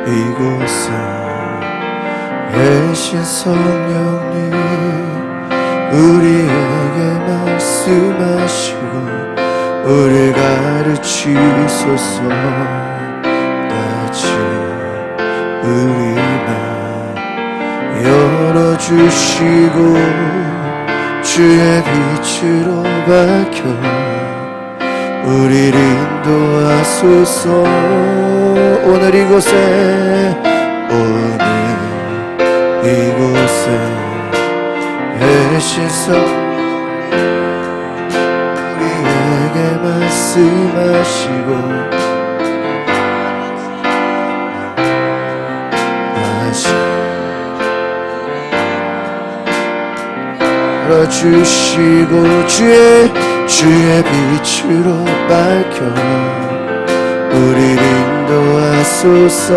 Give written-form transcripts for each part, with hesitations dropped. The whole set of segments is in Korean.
이곳에 계신 성령님 우리에게 말씀하시고 우리를 가르치소서. 다시 우리 맘 열어주시고 주의 빛으로 밝혀 우리를 인도하소서. 오늘 이곳에 계신 우리에게 말씀하시고 다시 열어주시고 주의 빛으로 밝혀 우리를 인도하소서.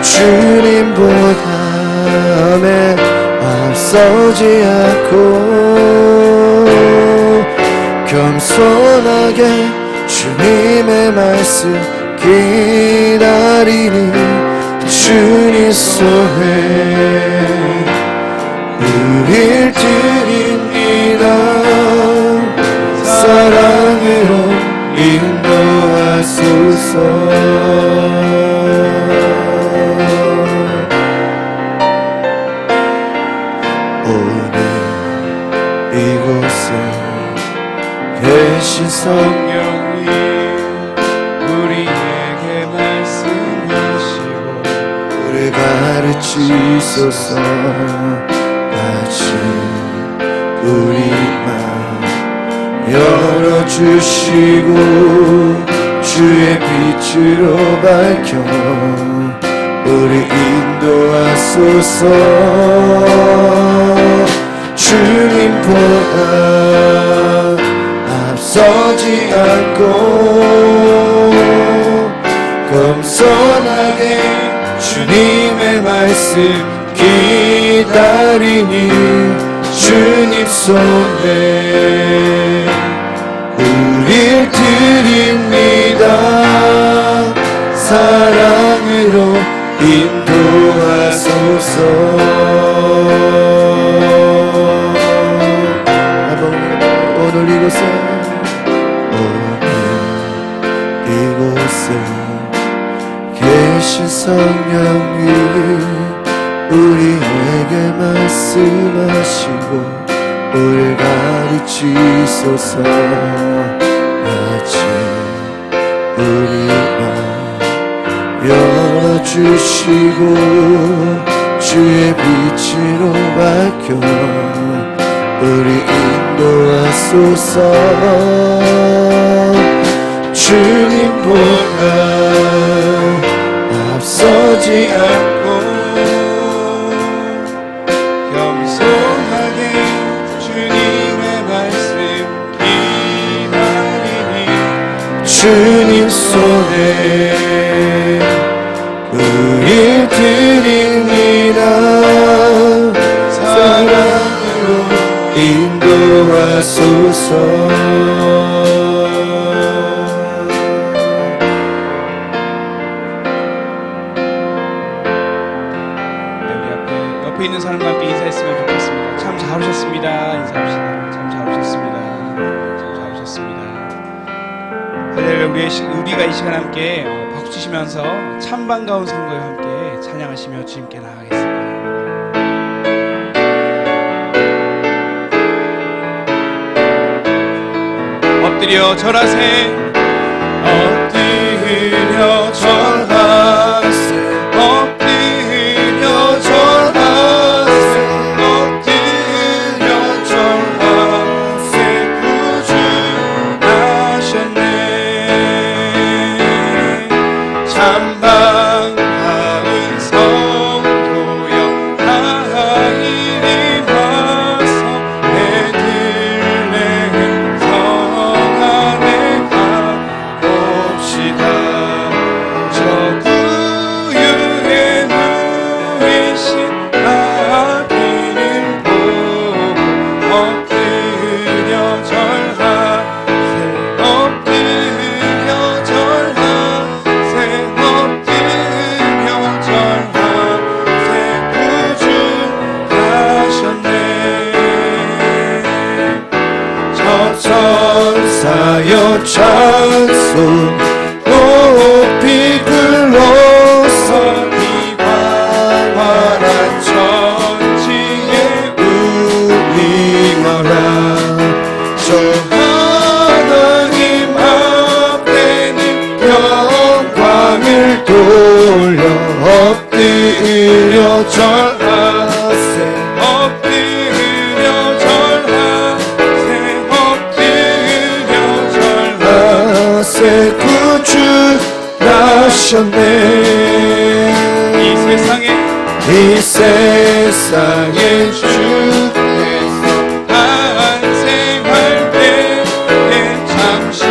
주님보다 앞서지 않고 겸손하게 주님의 말씀 기다리니 주님 손에 우릴 드립니다. 사랑으로 인도하소서. 계신 성령이 우리에게 말씀하시고 우리 가르치소서. 다시 우리 맘 열어주시고 주의 빛으로 밝혀 우리 인도하소서. 주님보다 앞서지 않고 겸손하게 주님의 말씀 기다리니 주님 손에 우릴 드립니다. 사랑으로 인도하소서. 오늘 이곳에 계신 성령님 우리에게 말씀하시고 우리를 가르치소서. 같이 우리 맘 열어주시고 주의 빛으로 밝혀 우리 인도하소서. 주님보다 앞서지 않고 겸손하게 주님의 말씀 기다리니 주님 손에 우릴 드립니다. 사랑으로 인도하소서. 옆에 있는 사람과 함께 인사했으면 좋겠습니다. 참 잘 오셨습니다. 인사합시다. 참 잘 오셨습니다. 참 잘 오셨습니다. 할렐루야. 우리가 이 시간 함께 박수 치시면서 참 반가운 성도와 함께 찬양하시며 주님께 나아가겠습니다. 엎드려 절하세. 엎드려 절하세. 엎드려 절하세. 엎드려 절하세. 구주하셨네. 참 반가운 성도여 다 이리 와서 베들레헴 성 안에 가봅시다. 저 구유에 누이신 아기를 보고 엎드려 절하세. 엎드려 절하세. 찬송 높이 불러서 이 광활한 천지에 우리나라 저 하나님 앞에는 영광을 돌려 엎드려 절하세 엎드려 절하세 엎드려 절하세 구주 나셨네 이 세상에 주께서 탄생할 때에 잠시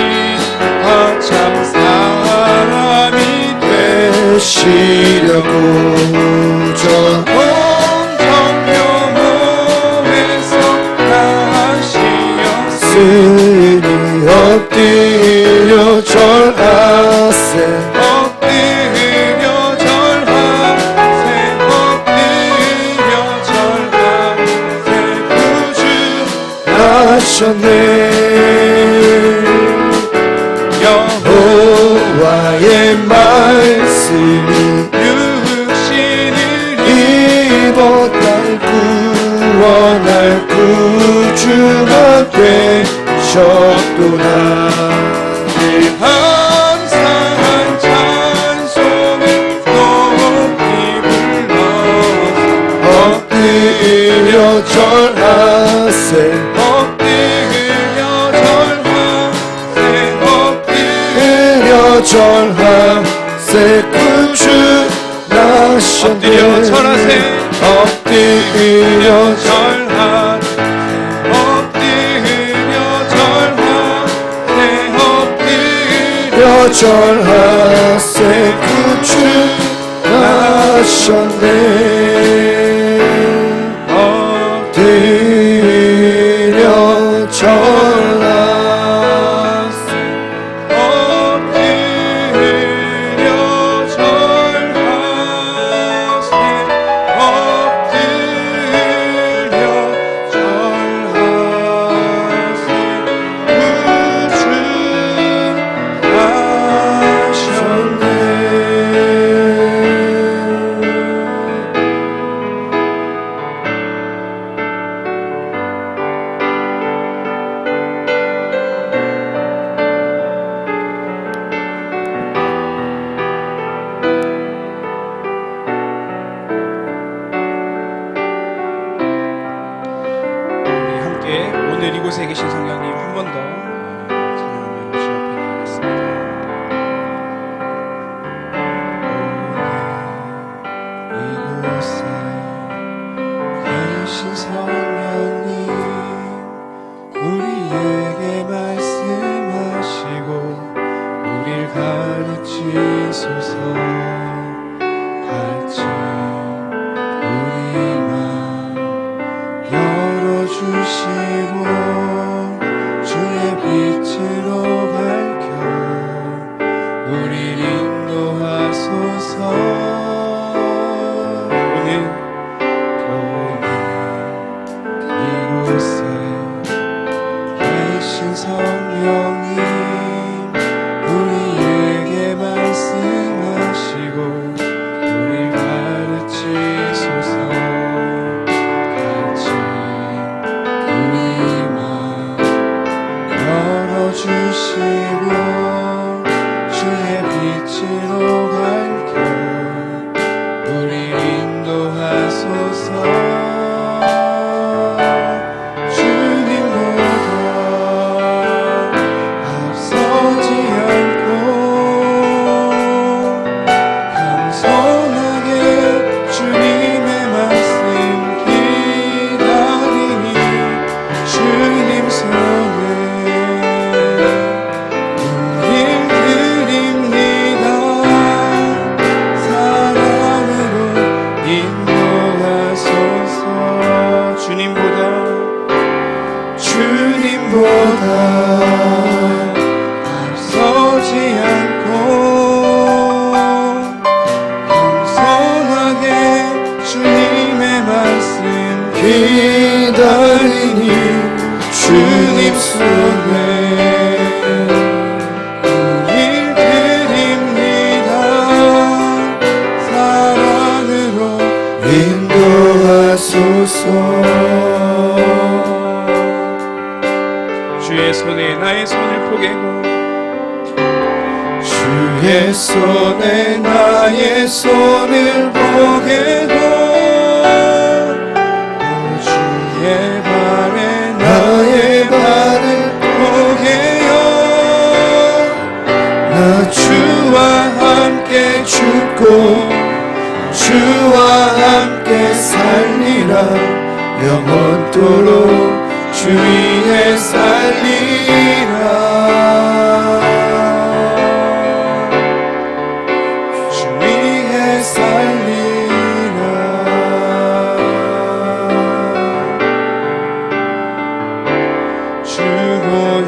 거참 사람이 되시려고 저 홍정묘모에서 나시었으니 엎드려 절하세 엎드려 절하세 엎드려 절하세 구주 나셨네 여호와의 말씀이 육신을 입어 날 구원할 구주가 되셨구나 늘 감사한 찬송을 높이 불러서 엎드려 절하세 엎드려 절하세 엎드려 절하세 구주 나셨네 엎드려 절하세 엎드려 절하세 엎드려 절하세 엎드려 절하세 구주 나셨네 엎드려 절하세 엎드려 절하세 엎드려 절하세 구주 나셨네 우리 함께 오늘 이곳에 계신 성령님 한 번 더 찬양하며 주 앞에 나가겠습니다. 오늘 이곳에 계신 성령님 우리에게 말씀하시고 우릴 가르치소서 같이 우리 맘 열어주시고 주의 빛으로 밝혀 우릴 인도하소서 오늘 이곳에 계신 성령님 우리에게 말씀하시고 우릴 가르치소서 같이 우리 맘 열어주시고 주의 빛으로 밝혀 우릴 인도하소서 주님보다 앞서지 않고 겸손하게 주님의 말씀 기다리니 주님 손에 우릴 드립니다 손에 나의 손을 보게도 주의 발에 나의 발을 보게요. 나 주와 함께 죽고 주와 함께 살리라. 영원토록 주 위에 살리라. 주 위에 살리라. 주 보혈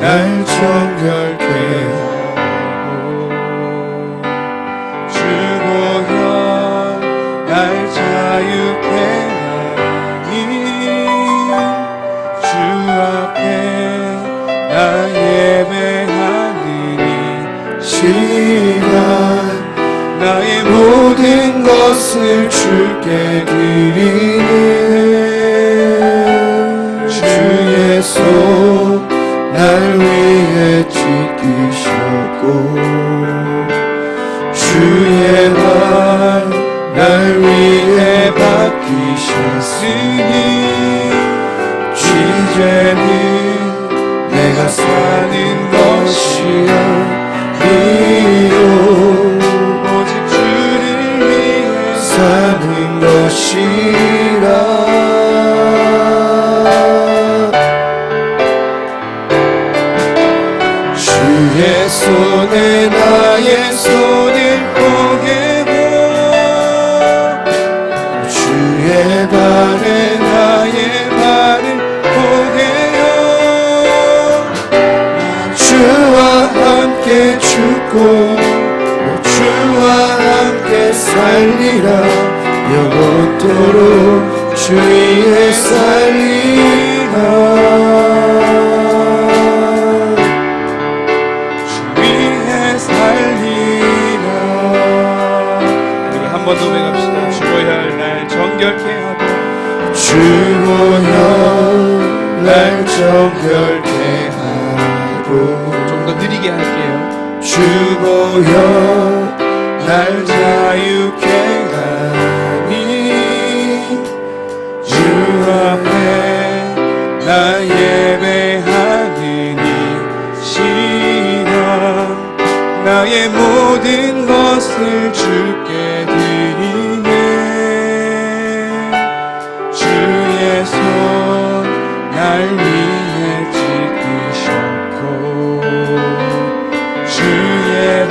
날 정결케 하고 주 보혈 날 자유케 주 앞에 나 예배하느니 시간 나의 모든 것을 주께 드리네. 주의 손 날 위해 지키셨고 주의 발 날 위해 박히셨으니 이제는 내가 사는 것이 아니요 오직 주를 위해 사는 것이라. 주의 손에 나의 손을 보게고 주의 발에 나의 발을 보게요. 주와 함께 죽고 주와 함께 살리라. 영원토록 주 위에 살리라. 주 위에 살리라. 우리 한 번 더 외갑시다. 주 보혈 날 정결케 하고 주 보혈 날 정결케 하고 좀 더 느리게 할게요. 주 보혈 날 자유케 하니 주 앞에 나 예배하느니 시간 나의 모든 것을 주께 드리네. 주의 손 날 위해 지키셨고 주의 발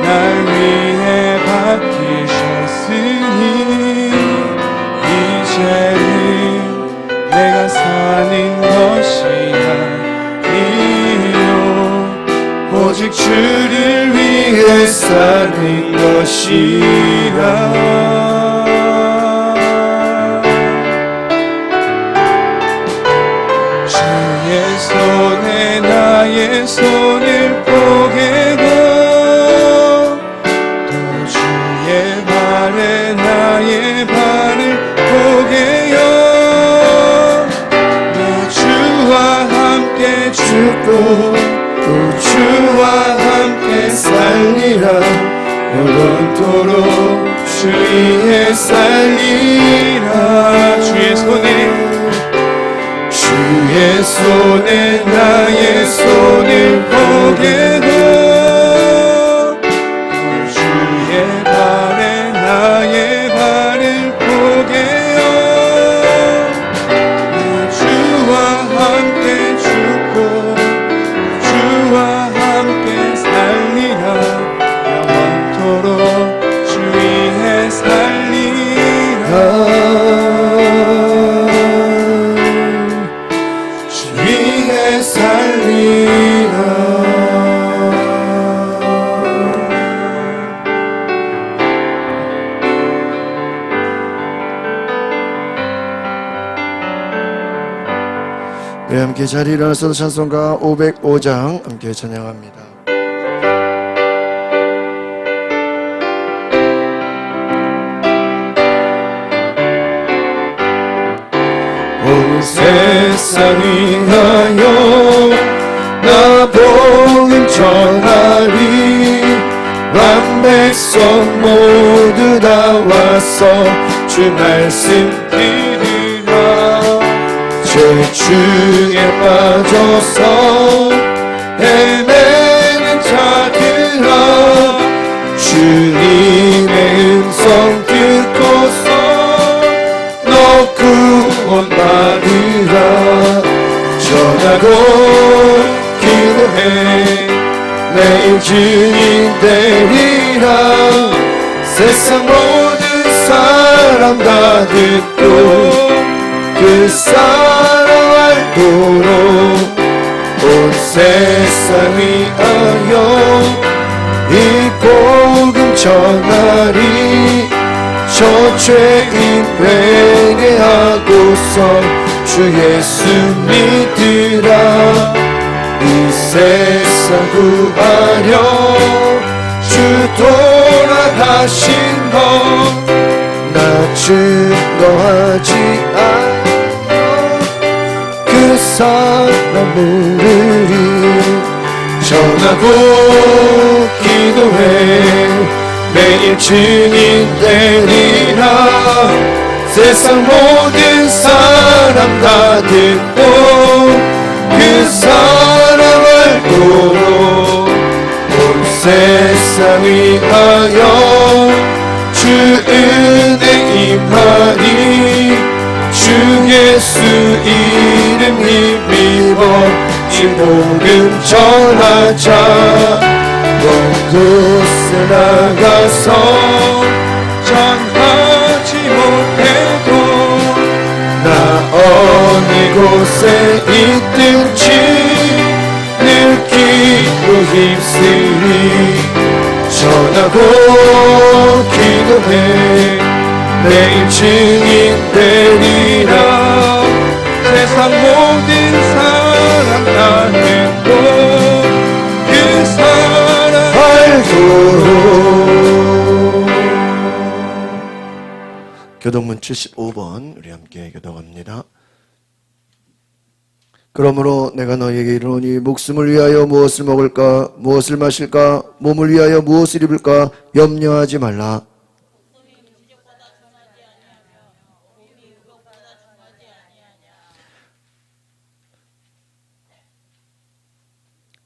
날 위해 박히셨으니 이제는 내가 사는 것이 아니요 오직 주를 위해 사는 것이라. 주의 손에 나의 손을 보게고 또 주의 발에 나의 발을 보게요. 나 주와 함께 죽고 또 주와 함께 살리라. 영원토록 주 위에 살리라. 주의 손에 나의 손을 보게도 주의 발에 나의 발을 보게요. 주와 함께 죽고 주와 함께 살리라. 영원토록 주 위에 살리라. 살리라. 네, 함께 자리에 일어나서 찬송가 505장 함께 찬양합니다. 온 세상 위하여 나 복음 전하리 만 백성 모두 다 와서 주 말씀 들으라 죄중에 빠져서 헤매는 자들아 주님의 음성 듣고서 너 구원 받으라 전하고 기도해 매일 증인 되리라 세상 모든 사람 다 듣고 그 사랑 알도록 온 세상 위하여 이 복음 전하리 저 죄인 회개하고서 주 예수 믿으라 이 세상 구하려 주 돌아가신 것나 증거하지 않아 그 사람 부르리 전하고 기도해 매일 증인 되리라 세상 모든 사람 다 듣고 그 사랑 알도록 온 세상 위하여 주 은혜 임하니 주 예수 이름 힘입어 이 복음 전하자 먼 곳에 나가서 전하지 못해도 나 어느 곳에 있든지 늘 기도 힘쓰리 전하고 기도해 매일 증인 되리라 세상 모든 사람 다 듣고 그 사랑 알도록 교동문 75번 우리 함께 교동합니다. 그러므로 내가 너희에게 이르노니 목숨을 위하여 무엇을 먹을까 무엇을 마실까 몸을 위하여 무엇을 입을까 염려하지 말라.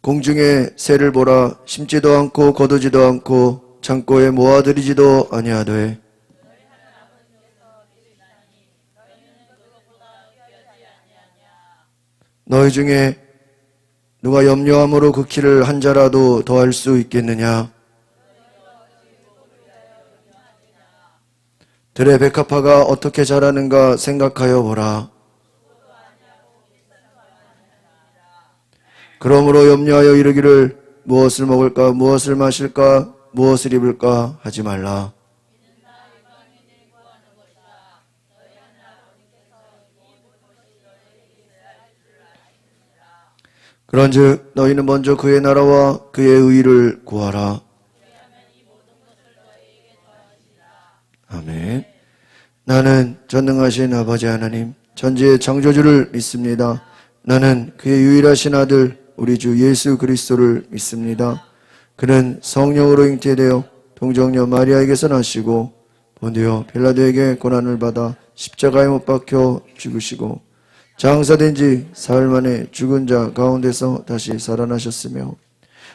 공중의 새를 보라 심지도 않고 거두지도 않고 창고에 모아들이지도 아니하되 너희 중에 누가 염려함으로 그 키를 한 자라도 더할 수 있겠느냐. 들의 백합화가 어떻게 자라는가 생각하여 보라. 그러므로 염려하여 이르기를 무엇을 먹을까 무엇을 마실까 무엇을 입을까 하지 말라. 그런즉 너희는 먼저 그의 나라와 그의 의를 구하라. 아멘. 나는 전능하신 아버지 하나님 전지의 창조주를 믿습니다. 나는 그의 유일하신 아들 우리 주 예수 그리스도를 믿습니다. 그는 성령으로 잉태되어 동정녀 마리아에게서 나시고 본디오 빌라도에게 고난을 받아 십자가에 못 박혀 죽으시고 장사된 지 사흘 만에 죽은 자 가운데서 다시 살아나셨으며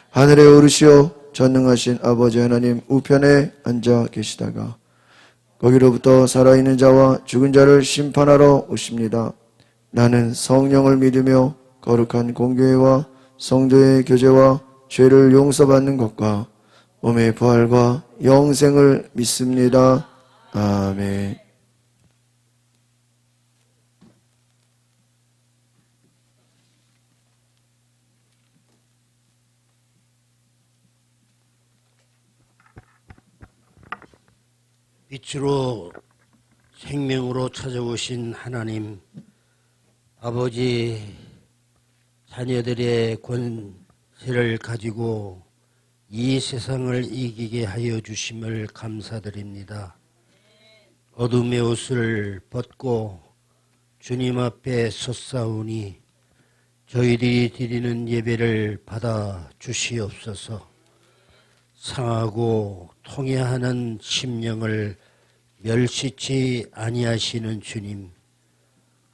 하늘에 오르시어 전능하신 아버지 하나님 우편에 앉아 계시다가 거기로부터 살아있는 자와 죽은 자를 심판하러 오십니다. 나는 성령을 믿으며 거룩한 공교회와 성도의 교제와 죄를 용서받는 것과 몸의 부활과 영생을 믿습니다. 아멘. 빛으로 생명으로 찾아오신 하나님 아버지 자녀들의 권세를 가지고 이 세상을 이기게 하여 주심을 감사드립니다. 어둠의 옷을 벗고 주님 앞에 섰사오니 저희들이 드리는 예배를 받아 주시옵소서. 상하고 통해하는 심령을 멸시치 아니하시는 주님,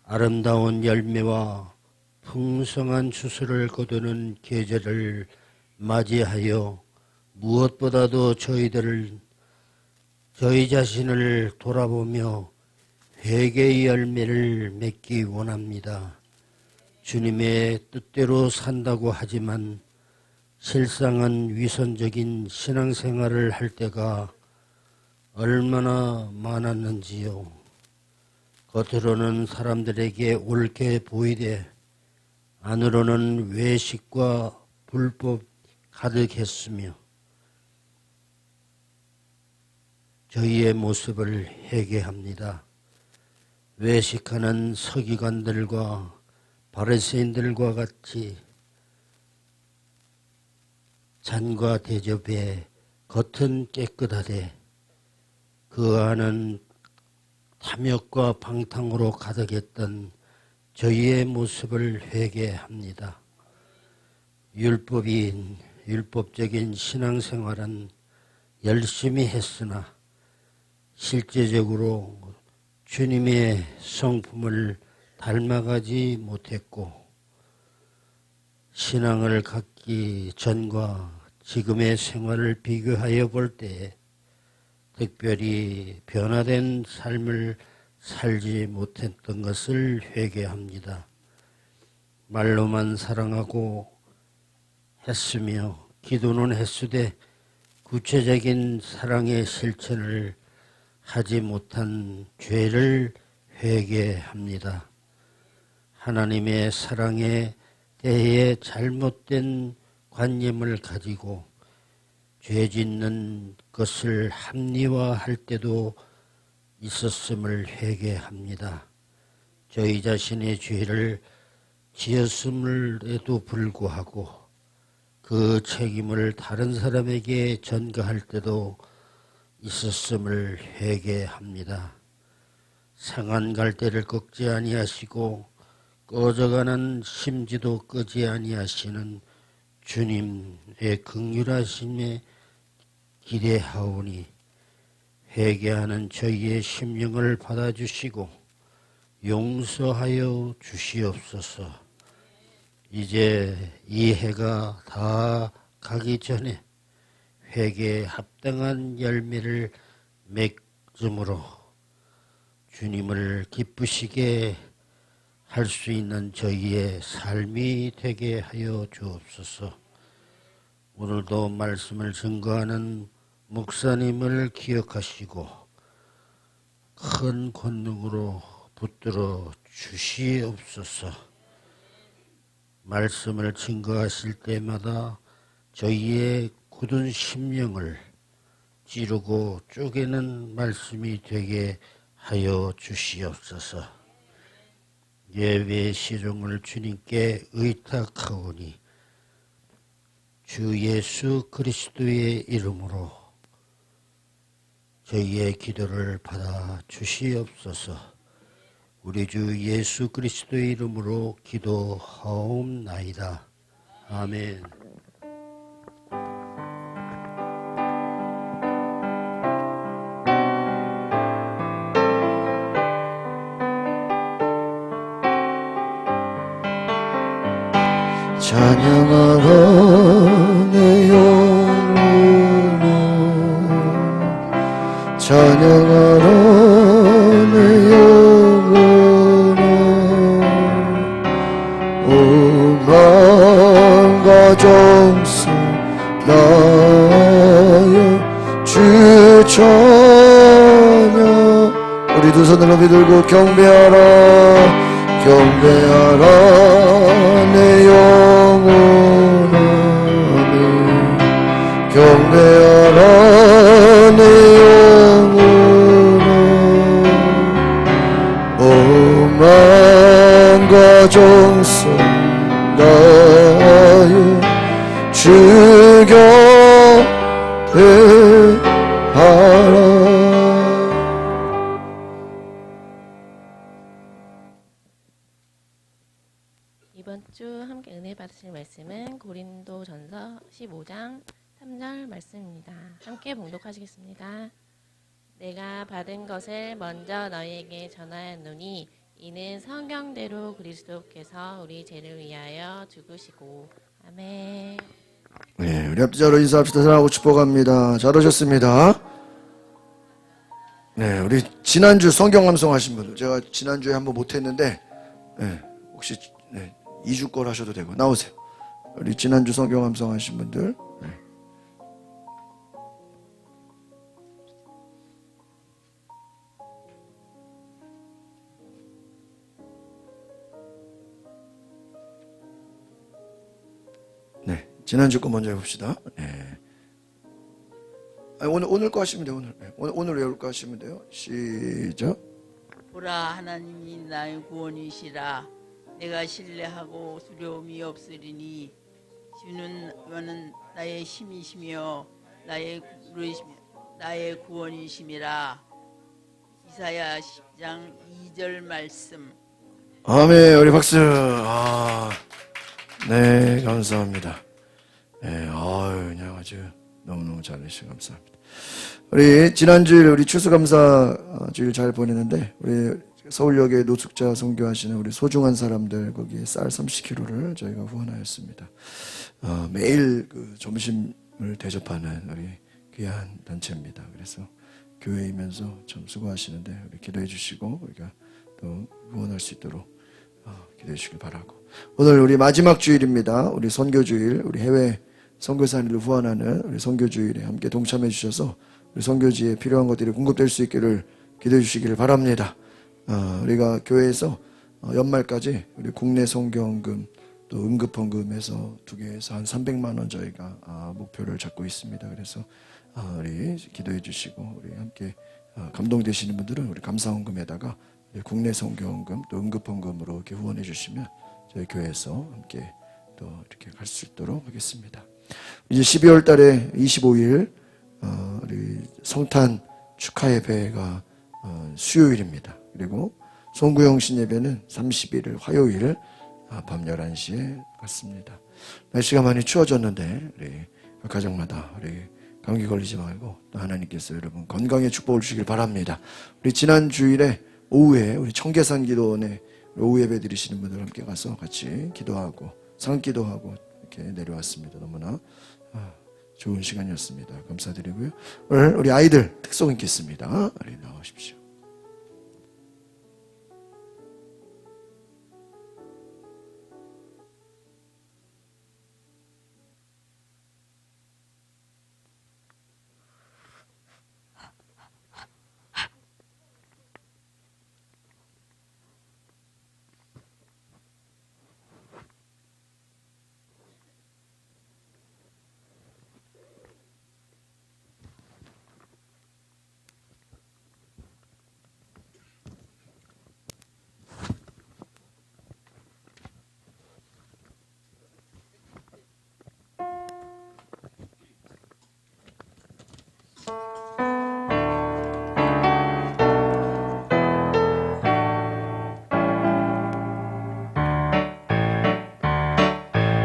아름다운 열매와 풍성한 추수를 거두는 계절을 맞이하여 무엇보다도 저희 자신을 돌아보며 회개의 열매를 맺기 원합니다. 주님의 뜻대로 산다고 하지만 실상은 위선적인 신앙생활을 할 때가 얼마나 많았는지요. 겉으로는 사람들에게 옳게 보이되 안으로는 외식과 불법 가득했으며 저희의 모습을 회개합니다. 외식하는 서기관들과 바리새인들과 같이 잔과 대접에 겉은 깨끗하되 그 안은 탐욕과 방탕으로 가득했던 저희의 모습을 회개합니다. 율법적인 신앙생활은 열심히 했으나 실제적으로 주님의 성품을 닮아가지 못했고, 신앙을 갖기 전과 지금의 생활을 비교하여 볼 때 특별히 변화된 삶을 살지 못했던 것을 회개합니다. 말로만 사랑하고 했으며 기도는 했으되 구체적인 사랑의 실천을 하지 못한 죄를 회개합니다. 하나님의 사랑에 대해 잘못된 관념을 가지고 죄 짓는 것을 합리화할 때도 있었음을 회개합니다. 저희 자신의 죄를 지었음에도 불구하고 그 책임을 다른 사람에게 전가할 때도 있었음을 회개합니다. 상한 갈대를 꺾지 아니하시고 꺼져가는 심지도 끄지 아니하시는 주님의 긍휼하심에 기대하오니 회개하는 저희의 심령을 받아주시고 용서하여 주시옵소서. 이제 이 해가 다 가기 전에 회개에 합당한 열매를 맺음으로 주님을 기쁘시게 할 수 있는 저희의 삶이 되게 하여 주옵소서. 오늘도 말씀을 증거하는 목사님을 기억하시고 큰 권능으로 붙들어 주시옵소서. 말씀을 증거하실 때마다 저희의 굳은 심령을 찌르고 쪼개는 말씀이 되게 하여 주시옵소서. 예배의 시종을 주님께 의탁하오니 주 예수 그리스도의 이름으로 저희의 기도를 받아 주시옵소서. 우리 주 예수 그리스도의 이름으로 기도하옵나이다. 아멘. 찬양하라 내 영혼아, 찬양하라 내 영혼아. 온 마음과 정성 다하여 주 찬양. 우리 두 손을 높이 들고 경배하라, 경배하라 내 영혼아, 경배하라 내 영혼아. 온 마음과 정성 다하여 주 곁에 하라. 이번 주 주 함께 은혜 받으실 말씀은 고린도전서 15장 3절 말씀입니다. 함께 봉독하시겠습니다. 내가 받은 것을 먼저 너희에게 전하였노니 이는 성경대로 그리스도께서 우리 죄를 위하여 죽으시고 아멘. 네, 우리 합자로 인사합시다. 사랑하고 축복합니다. 잘 오셨습니다. 네, 우리 지난주 성경 감성하신 분들, 제가 지난주에 한번 못했는데, 네, 혹시 2주 걸 하셔도 되고 나오세요. 우리 지난주 성경 감성하신 분들. 네. 네, 지난주 거 먼저 해봅시다. 네. 아니, 오늘 거 하시면 돼요. 오늘 외울 거 하시면 돼요. 시작. 보라, 하나님이 나의 구원이시라. 내가 신뢰하고 두려움이 없으리니 주는 나의 힘이시며 나의 구원이심이라. 이사야 10장 2절 말씀. 아멘. 우리 박수. 네, 감사합니다. 네, 그냥 아주 너무너무 잘해주셔서 감사합니다. 우리 지난주일 우리 추수감사주일 잘 보내는데, 우리 서울역에 노숙자 선교하시는 우리 소중한 사람들 거기에 쌀 30kg를 저희가 후원하였습니다. 매일 그 점심을 대접하는 우리 귀한 단체입니다. 그래서 교회이면서 참 수고하시는데 우리 기도해 주시고 우리가 또 후원할 수 있도록 기도해 주시길 바라고, 오늘 우리 마지막 주일입니다. 우리 선교주일, 우리 해외 선교사님을 후원하는 우리 선교주일에 함께 동참해 주셔서 우리 선교지에 필요한 것들이 공급될 수 있기를 기도해 주시기를 바랍니다. 우리가 교회에서 연말까지 우리 국내 선교헌금 또 응급헌금에서 두 개에서 한 300만 원 저희가 목표를 잡고 있습니다. 그래서 우리 기도해 주시고 우리 함께 감동되시는 분들은 우리 감사헌금에다가 국내 선교헌금 또 응급헌금으로 이렇게 후원해 주시면 저희 교회에서 함께 또 이렇게 갈 수 있도록 하겠습니다. 이제 12월 달에 25일 우리 성탄 축하 예배가 수요일입니다. 그리고 송구영신 예배는 31일 화요일 밤 11시에 갔습니다. 날씨가 많이 추워졌는데 우리 가정마다 우리 감기 걸리지 말고 또 하나님께서 여러분 건강의 축복을 주시길 바랍니다. 우리 지난 주일에 오후에 우리 청계산 기도원에 오후 예배 드리시는 분들 함께 가서 같이 기도하고 산기도하고 이렇게 내려왔습니다. 너무나 좋은 시간이었습니다. 감사드리고요. 오늘 우리 아이들 특송 있겠습니다. 우리 나오십시오.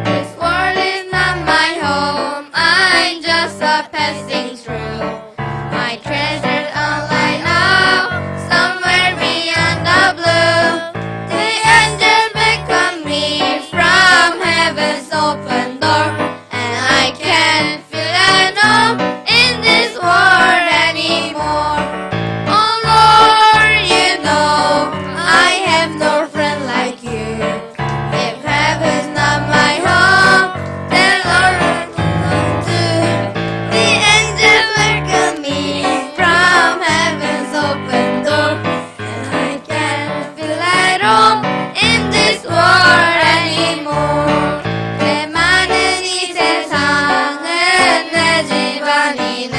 This world is not my home, I'm just a passing through. My treasures are lying out somewhere beyond the blue. The angels beckon me from heaven's open door, and I can't feel at home in this world anymore. Oh Lord, you know I have no friend like you. If heaven's not my home, then Lord, what will I do? The angels welcome me from heaven's open door, and I can't feel at home in this world anymore. 내 많은 이 세상은 내 집안이네.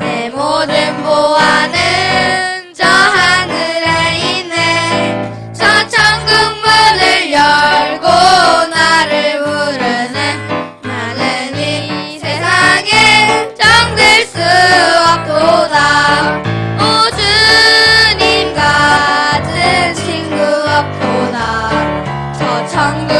내 모든 보안은 저 하늘에 있네. 저 천국 문을 열고 나를 부르네. 나는 이 세상에 정들 수 없도다. 오 주님 같은 친구 없도다. 저 천국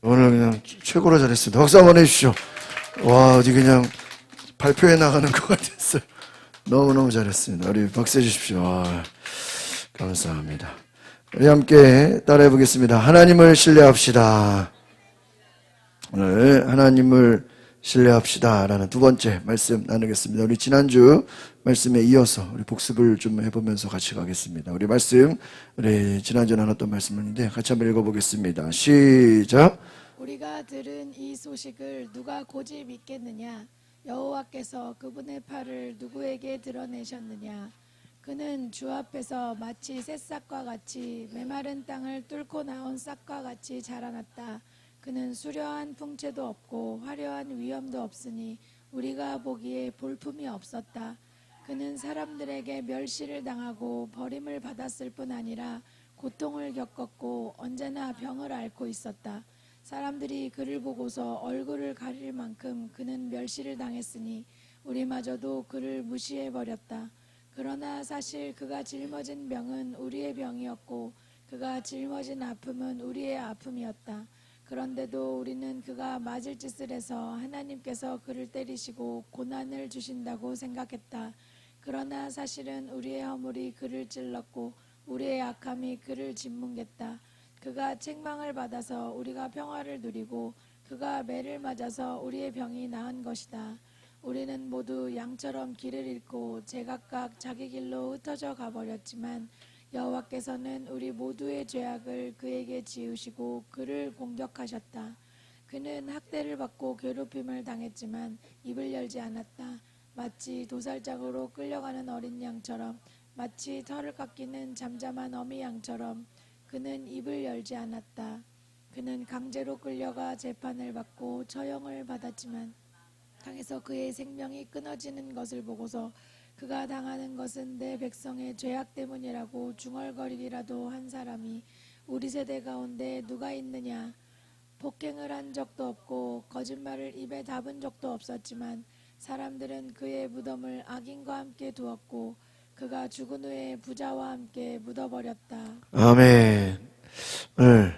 오늘 그냥 최고로 잘했습니다. 박수 한번 해주시죠. 와, 어디 그냥 발표회 나가는 것 같았어요. 너무너무 잘했습니다. 우리 박수 해주십시오. 와, 감사합니다. 우리 함께 따라해 보겠습니다. 하나님을 신뢰합시다. 오늘 하나님을 신뢰합시다 라는 두 번째 말씀 나누겠습니다. 우리 지난주 말씀에 이어서 우리 복습을 좀 해보면서 같이 가겠습니다. 우리 말씀, 우리 지난주 나눴던 말씀인데 같이 한번 읽어보겠습니다. 시작. 우리가 들은 이 소식을 누가 고지 믿겠느냐? 여호와께서 그분의 팔을 누구에게 드러내셨느냐? 그는 주 앞에서 마치 새싹과 같이 메마른 땅을 뚫고 나온 싹과 같이 자라났다. 그는 수려한 풍채도 없고 화려한 위엄도 없으니 우리가 보기에 볼품이 없었다. 그는 사람들에게 멸시를 당하고 버림을 받았을 뿐 아니라 고통을 겪었고 언제나 병을 앓고 있었다. 사람들이 그를 보고서 얼굴을 가릴 만큼 그는 멸시를 당했으니 우리마저도 그를 무시해버렸다. 그러나 사실 그가 짊어진 병은 우리의 병이었고 그가 짊어진 아픔은 우리의 아픔이었다. 그런데도 우리는 그가 맞을 짓을 해서 하나님께서 그를 때리시고 고난을 주신다고 생각했다. 그러나 사실은 우리의 허물이 그를 찔렀고 우리의 악함이 그를 짓뭉갰다. 그가 책망을 받아서 우리가 평화를 누리고 그가 매를 맞아서 우리의 병이 나은 것이다. 우리는 모두 양처럼 길을 잃고 제각각 자기 길로 흩어져 가버렸지만 여호와께서는 우리 모두의 죄악을 그에게 지우시고 그를 공격하셨다. 그는 학대를 받고 괴롭힘을 당했지만 입을 열지 않았다. 마치 도살장으로 끌려가는 어린 양처럼, 마치 털을 깎이는 잠잠한 어미 양처럼 그는 입을 열지 않았다. 그는 강제로 끌려가 재판을 받고 처형을 받았지만 당에서 그의 생명이 끊어지는 것을 보고서 그가 당하는 것은 내 백성의 죄악 때문이라고 중얼거리기라도 한 사람이 우리 세대 가운데 누가 있느냐? 폭행을 한 적도 없고 거짓말을 입에 담은 적도 없었지만 사람들은 그의 무덤을 악인과 함께 두었고 그가 죽은 후에 부자와 함께 묻어버렸다. 아멘. 오늘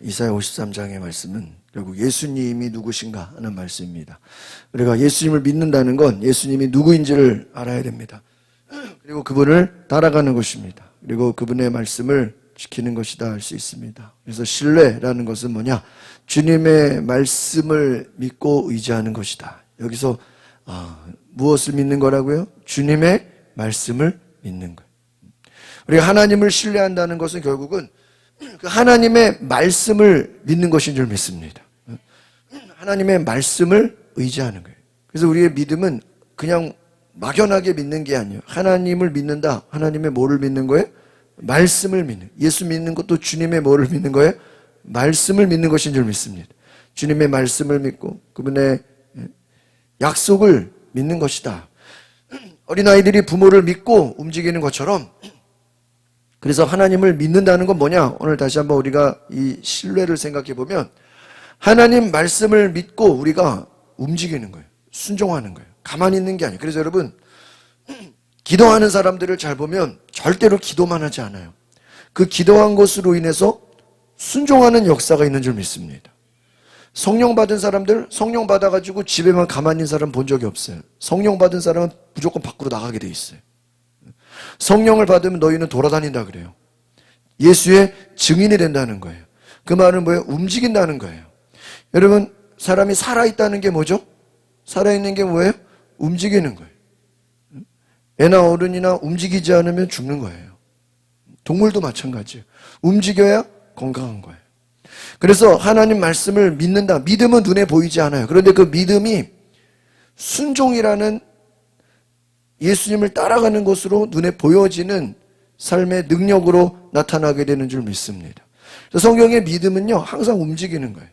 이사야 53장의 말씀은 결국 예수님이 누구신가 하는 말씀입니다. 우리가 예수님을 믿는다는 건 예수님이 누구인지를 알아야 됩니다. 그리고 그분을 따라가는 것입니다. 그리고 그분의 말씀을 지키는 것이다 할 수 있습니다. 그래서 신뢰라는 것은 뭐냐? 주님의 말씀을 믿고 의지하는 것이다. 여기서 무엇을 믿는 거라고요? 주님의 말씀을 믿는 거예요. 우리가 하나님을 신뢰한다는 것은 결국은 그 하나님의 말씀을 믿는 것인 줄 믿습니다. 하나님의 말씀을 의지하는 거예요. 그래서 우리의 믿음은 그냥 막연하게 믿는 게 아니에요. 하나님을 믿는다. 하나님의 뭐를 믿는 거예요? 말씀을 믿는. 예수 믿는 것도 주님의 뭐를 믿는 거예요? 말씀을 믿는 것인 줄 믿습니다. 주님의 말씀을 믿고 그분의 약속을 믿는 것이다. 어린아이들이 부모를 믿고 움직이는 것처럼, 그래서 하나님을 믿는다는 건 뭐냐? 오늘 다시 한번 우리가 이 신뢰를 생각해 보면 하나님 말씀을 믿고 우리가 움직이는 거예요. 순종하는 거예요. 가만히 있는 게 아니에요. 그래서 여러분, 기도하는 사람들을 잘 보면 절대로 기도만 하지 않아요. 그 기도한 것으로 인해서 순종하는 역사가 있는 줄 믿습니다. 성령 받은 사람들, 성령 받아가지고 집에만 가만히 있는 사람 본 적이 없어요. 성령 받은 사람은 무조건 밖으로 나가게 돼 있어요. 성령을 받으면 너희는 돌아다닌다 그래요. 예수의 증인이 된다는 거예요. 그 말은 뭐예요? 움직인다는 거예요. 여러분, 사람이 살아있다는 게 뭐죠? 살아있는 게 뭐예요? 움직이는 거예요. 애나 어른이나 움직이지 않으면 죽는 거예요. 동물도 마찬가지예요. 움직여야 건강한 거예요. 그래서 하나님 말씀을 믿는다. 믿음은 눈에 보이지 않아요. 그런데 그 믿음이 순종이라는 예수님을 따라가는 것으로 눈에 보여지는 삶의 능력으로 나타나게 되는 줄 믿습니다. 성경의 믿음은요, 항상 움직이는 거예요.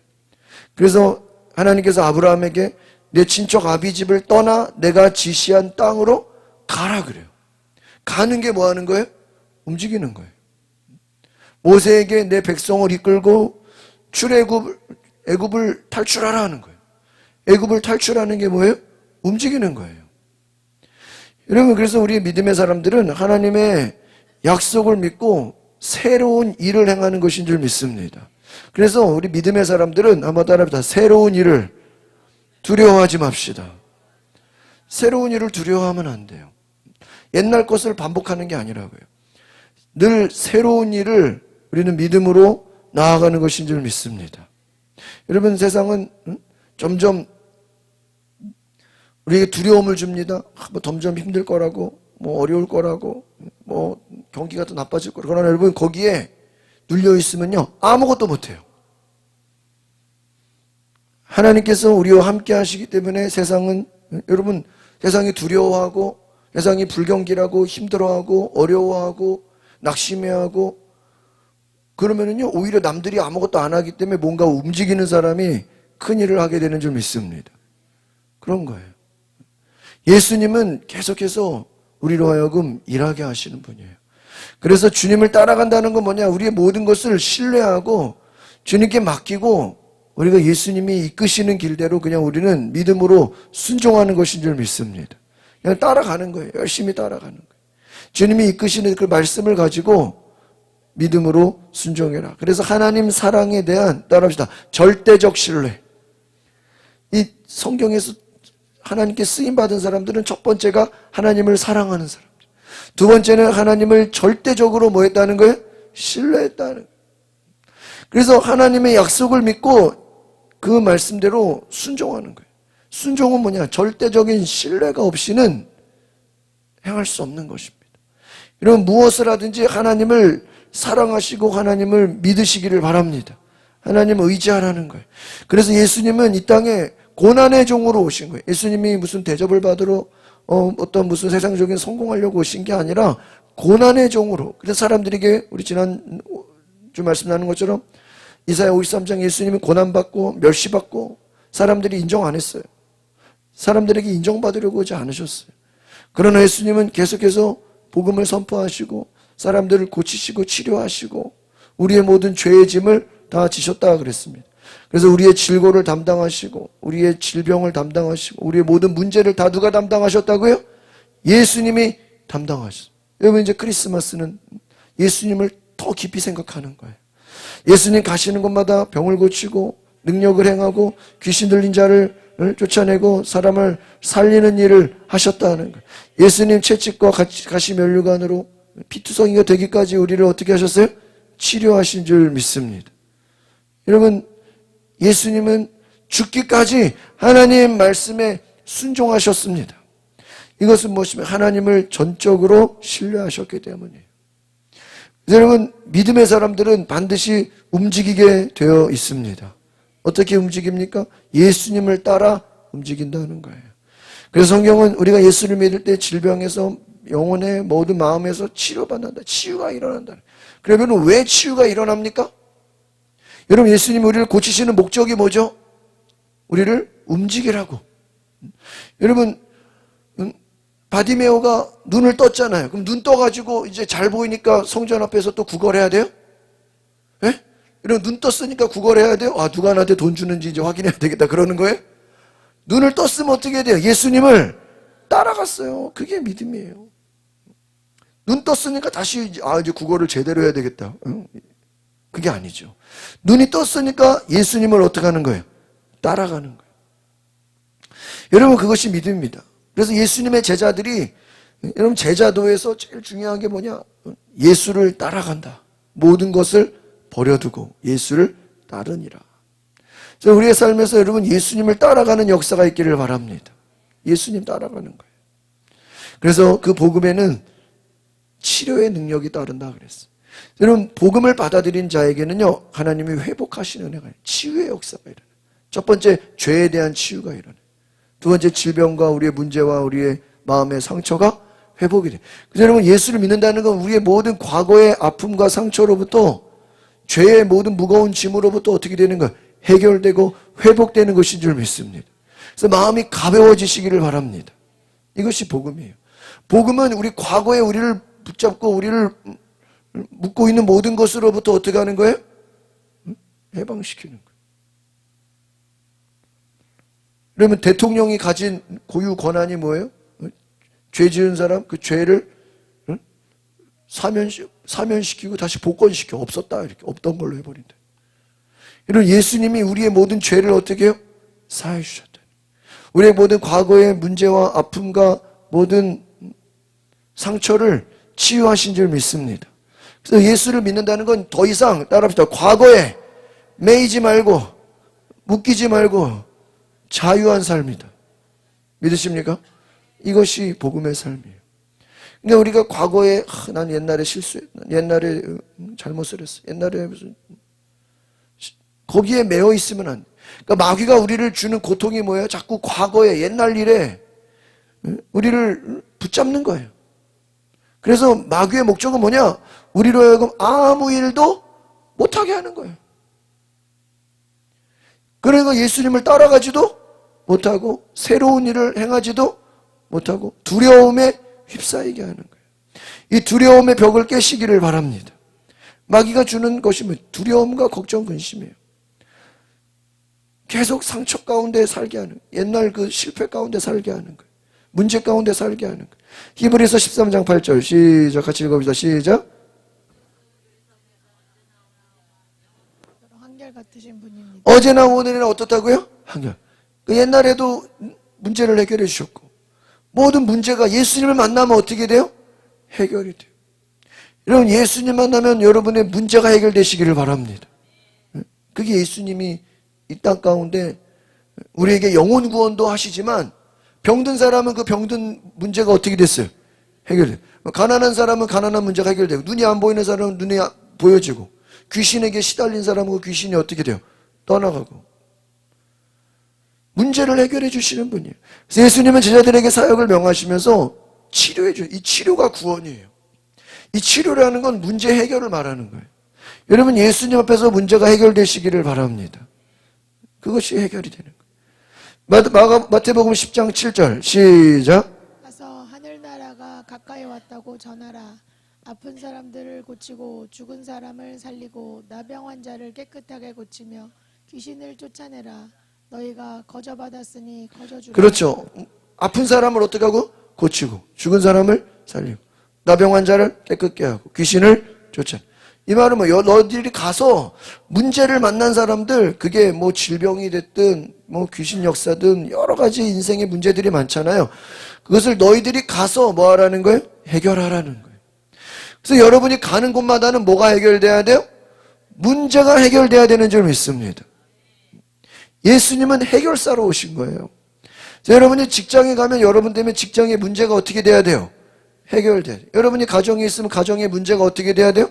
그래서 하나님께서 아브라함에게 내 친척 아비집을 떠나 내가 지시한 땅으로 가라 그래요. 가는 게 뭐 하는 거예요? 움직이는 거예요. 모세에게 내 백성을 이끌고 애굽을 탈출하라 하는 거예요. 애굽을 탈출하는 게 뭐예요? 움직이는 거예요. 여러분, 그래서 우리 믿음의 사람들은 하나님의 약속을 믿고 새로운 일을 행하는 것인 줄 믿습니다. 그래서 우리 믿음의 사람들은 한번 따라합시다. 새로운 일을 두려워하지 맙시다. 새로운 일을 두려워하면 안 돼요. 옛날 것을 반복하는 게 아니라고요. 늘 새로운 일을 우리는 믿음으로 나아가는 것인 줄 믿습니다. 여러분, 세상은 점점 우리에게 두려움을 줍니다. 뭐 점점 힘들 거라고, 뭐 어려울 거라고, 뭐 경기가 더 나빠질 거라고. 그러나 여러분, 거기에 눌려 있으면요, 아무것도 못해요. 하나님께서 우리와 함께 하시기 때문에 세상은, 여러분, 세상이 두려워하고, 세상이 불경기라고, 힘들어하고, 어려워하고, 낙심해하고, 그러면은요, 오히려 남들이 아무것도 안 하기 때문에 뭔가 움직이는 사람이 큰일을 하게 되는 줄 믿습니다. 그런 거예요. 예수님은 계속해서 우리로 하여금 일하게 하시는 분이에요. 그래서 주님을 따라간다는 건 뭐냐? 우리의 모든 것을 신뢰하고 주님께 맡기고 우리가 예수님이 이끄시는 길대로 그냥 우리는 믿음으로 순종하는 것인 줄 믿습니다. 그냥 따라가는 거예요. 열심히 따라가는 거예요. 주님이 이끄시는 그 말씀을 가지고 믿음으로 순종해라. 그래서 하나님 사랑에 대한, 따라합시다, 절대적 신뢰. 이 성경에서 하나님께 쓰임받은 사람들은 첫 번째가 하나님을 사랑하는 사람들. 두 번째는 하나님을 절대적으로 뭐 했다는 거예요? 신뢰했다는 거예요. 그래서 하나님의 약속을 믿고 그 말씀대로 순종하는 거예요. 순종은 뭐냐? 절대적인 신뢰가 없이는 행할 수 없는 것입니다. 이런 무엇을 하든지 하나님을 사랑하시고 하나님을 믿으시기를 바랍니다. 하나님을 의지하라는 거예요. 그래서 예수님은 이 땅에 고난의 종으로 오신 거예요. 예수님이 무슨 대접을 받으러 어떤 무슨 세상적인 성공하려고 오신 게 아니라 고난의 종으로. 그래서 사람들에게 우리 지난주 말씀 나눈 것처럼 이사야 53장 예수님이 고난받고 멸시받고 사람들이 인정 안 했어요. 사람들에게 인정받으려고 오지 않으셨어요. 그러나 예수님은 계속해서 복음을 선포하시고 사람들을 고치시고 치료하시고 우리의 모든 죄의 짐을 다 지셨다 그랬습니다. 그래서 우리의 질고를 담당하시고 우리의 질병을 담당하시고 우리의 모든 문제를 다 누가 담당하셨다고요? 예수님이 담당하셨어요. 여러분, 이제 크리스마스는 예수님을 더 깊이 생각하는 거예요. 예수님 가시는 곳마다 병을 고치고 능력을 행하고 귀신 들린 자를 쫓아내고 사람을 살리는 일을 하셨다는 거예요. 예수님 채찍과 가시 면류관으로 피투성이가 되기까지 우리를 어떻게 하셨어요? 치료하신 줄 믿습니다. 여러분, 예수님은 죽기까지 하나님 말씀에 순종하셨습니다. 이것은 무엇이면 하나님을 전적으로 신뢰하셨기 때문이에요. 여러분, 믿음의 사람들은 반드시 움직이게 되어 있습니다. 어떻게 움직입니까? 예수님을 따라 움직인다는 거예요. 그래서 성경은 우리가 예수를 믿을 때 질병에서 영혼의 모든 마음에서 치료받는다. 치유가 일어난다. 그러면 왜 치유가 일어납니까? 여러분, 예수님이 우리를 고치시는 목적이 뭐죠? 우리를 움직이라고. 여러분, 바디메오가 눈을 떴잖아요. 그럼 눈 떠가지고 이제 잘 보이니까 성전 앞에서 또 구걸해야 돼요? 예? 여러분, 눈 떴으니까 구걸해야 돼요? 아, 누가 나한테 돈 주는지 이제 확인해야 되겠다. 그러는 거예요? 눈을 떴으면 어떻게 해야 돼요? 예수님을 따라갔어요. 그게 믿음이에요. 눈 떴으니까 다시 이제 구걸을 제대로 해야 되겠다. 그게 아니죠. 눈이 떴으니까 예수님을 어떻게 하는 거예요? 따라가는 거예요. 여러분, 그것이 믿음입니다. 그래서 예수님의 제자들이, 여러분, 제자도에서 제일 중요한 게 뭐냐? 예수를 따라간다. 모든 것을 버려두고 예수를 따르니라. 그래서 우리의 삶에서 여러분, 예수님을 따라가는 역사가 있기를 바랍니다. 예수님 따라가는 거예요. 그래서 그 복음에는 치료의 능력이 따른다 그랬어요. 여러분, 복음을 받아들인 자에게는요, 하나님이 회복하시는 은혜가 있어요. 치유의 역사가 일어나요. 첫 번째, 죄에 대한 치유가 일어나요. 두 번째, 질병과 우리의 문제와 우리의 마음의 상처가 회복이 돼요. 그래서 여러분, 예수를 믿는다는 건 우리의 모든 과거의 아픔과 상처로부터, 죄의 모든 무거운 짐으로부터 어떻게 되는 거예요? 해결되고 회복되는 것인 줄 믿습니다. 그래서 마음이 가벼워지시기를 바랍니다. 이것이 복음이에요. 복음은 우리 과거에 우리를 붙잡고 우리를 묶고 있는 모든 것으로부터 어떻게 하는 거예요? 해방시키는 거예요. 그러면 대통령이 가진 고유 권한이 뭐예요? 죄 지은 사람 그 죄를 사면시키고 다시 복권시켜. 없었다, 이렇게 없던 걸로 해버린다. 이런 예수님이 우리의 모든 죄를 어떻게 해요? 사해 주셨다. 우리의 모든 과거의 문제와 아픔과 모든 상처를 치유하신 줄 믿습니다. 그래서 예수를 믿는다는 건 더 이상 따라합시다. 과거에 매이지 말고 묶이지 말고 자유한 삶이다. 믿으십니까? 이것이 복음의 삶이에요. 근데 우리가 과거에 난 옛날에 실수했, 옛날에 잘못을 했어. 옛날에 무슨 거기에 매여 있으면 안 돼. 그러니까 마귀가 우리를 주는 고통이 뭐예요? 자꾸 과거에 옛날 일에 우리를 붙잡는 거예요. 그래서 마귀의 목적은 뭐냐? 우리로 하여금 아무 일도 못하게 하는 거예요. 그러니까 예수님을 따라가지도 못하고 새로운 일을 행하지도 못하고 두려움에 휩싸이게 하는 거예요. 이 두려움의 벽을 깨시기를 바랍니다. 마귀가 주는 것이 뭐 두려움과 걱정, 근심이에요. 계속 상처 가운데 살게 하는 거예요. 옛날 그 실패 가운데 살게 하는 거예요. 문제 가운데 살게 하는 거예요. 히브리서 13장 8절 시작 같이 읽어봅시다. 시작. 한결같으신 분입니다. 어제나 오늘이나 어떻다고요? 한결. 그 옛날에도 문제를 해결해 주셨고 모든 문제가 예수님을 만나면 어떻게 돼요? 해결이 돼요. 여러분 예수님 만나면 여러분의 문제가 해결되시기를 바랍니다. 그게 예수님이 이 땅 가운데 우리에게 영혼 구원도 하시지만 병든 사람은 그 병든 문제가 어떻게 됐어요? 해결돼요. 가난한 사람은 가난한 문제가 해결되고 눈이 안 보이는 사람은 눈이 보여지고 귀신에게 시달린 사람은 그 귀신이 어떻게 돼요? 떠나가고 문제를 해결해 주시는 분이에요. 그래서 예수님은 제자들에게 사역을 명하시면서 치료해 줘요. 이 치료가 구원이에요. 이 치료라는 건 문제 해결을 말하는 거예요. 여러분 예수님 앞에서 문제가 해결되시기를 바랍니다. 그것이 해결이 되는 거예요. 마태복음 10장 7절 시작. 가서 하늘나라가 가까이 왔다고 전하라. 아픈 사람들을 고치고 죽은 사람을 살리고 나병 환자를 깨끗하게 고치며 귀신을 쫓아내라. 너희가 거저받았으니 거저주라. 그렇죠. 아픈 사람을 어떻게 하고? 고치고 죽은 사람을 살리고 나병 환자를 깨끗게 하고 귀신을 쫓아. 이 말은 뭐예요? 너희들이 가서 문제를 만난 사람들 그게 뭐 질병이 됐든 뭐 귀신 역사든 여러 가지 인생의 문제들이 많잖아요. 그것을 너희들이 가서 뭐 하라는 거예요? 해결하라는 거예요. 그래서 여러분이 가는 곳마다는 뭐가 해결돼야 돼요? 문제가 해결돼야 되는 줄 믿습니다. 예수님은 해결사로 오신 거예요. 여러분이 직장에 가면 여러분 때문에 직장의 문제가 어떻게 돼야 돼요? 해결돼야 돼요. 여러분이 가정에 있으면 가정의 문제가 어떻게 돼야 돼요?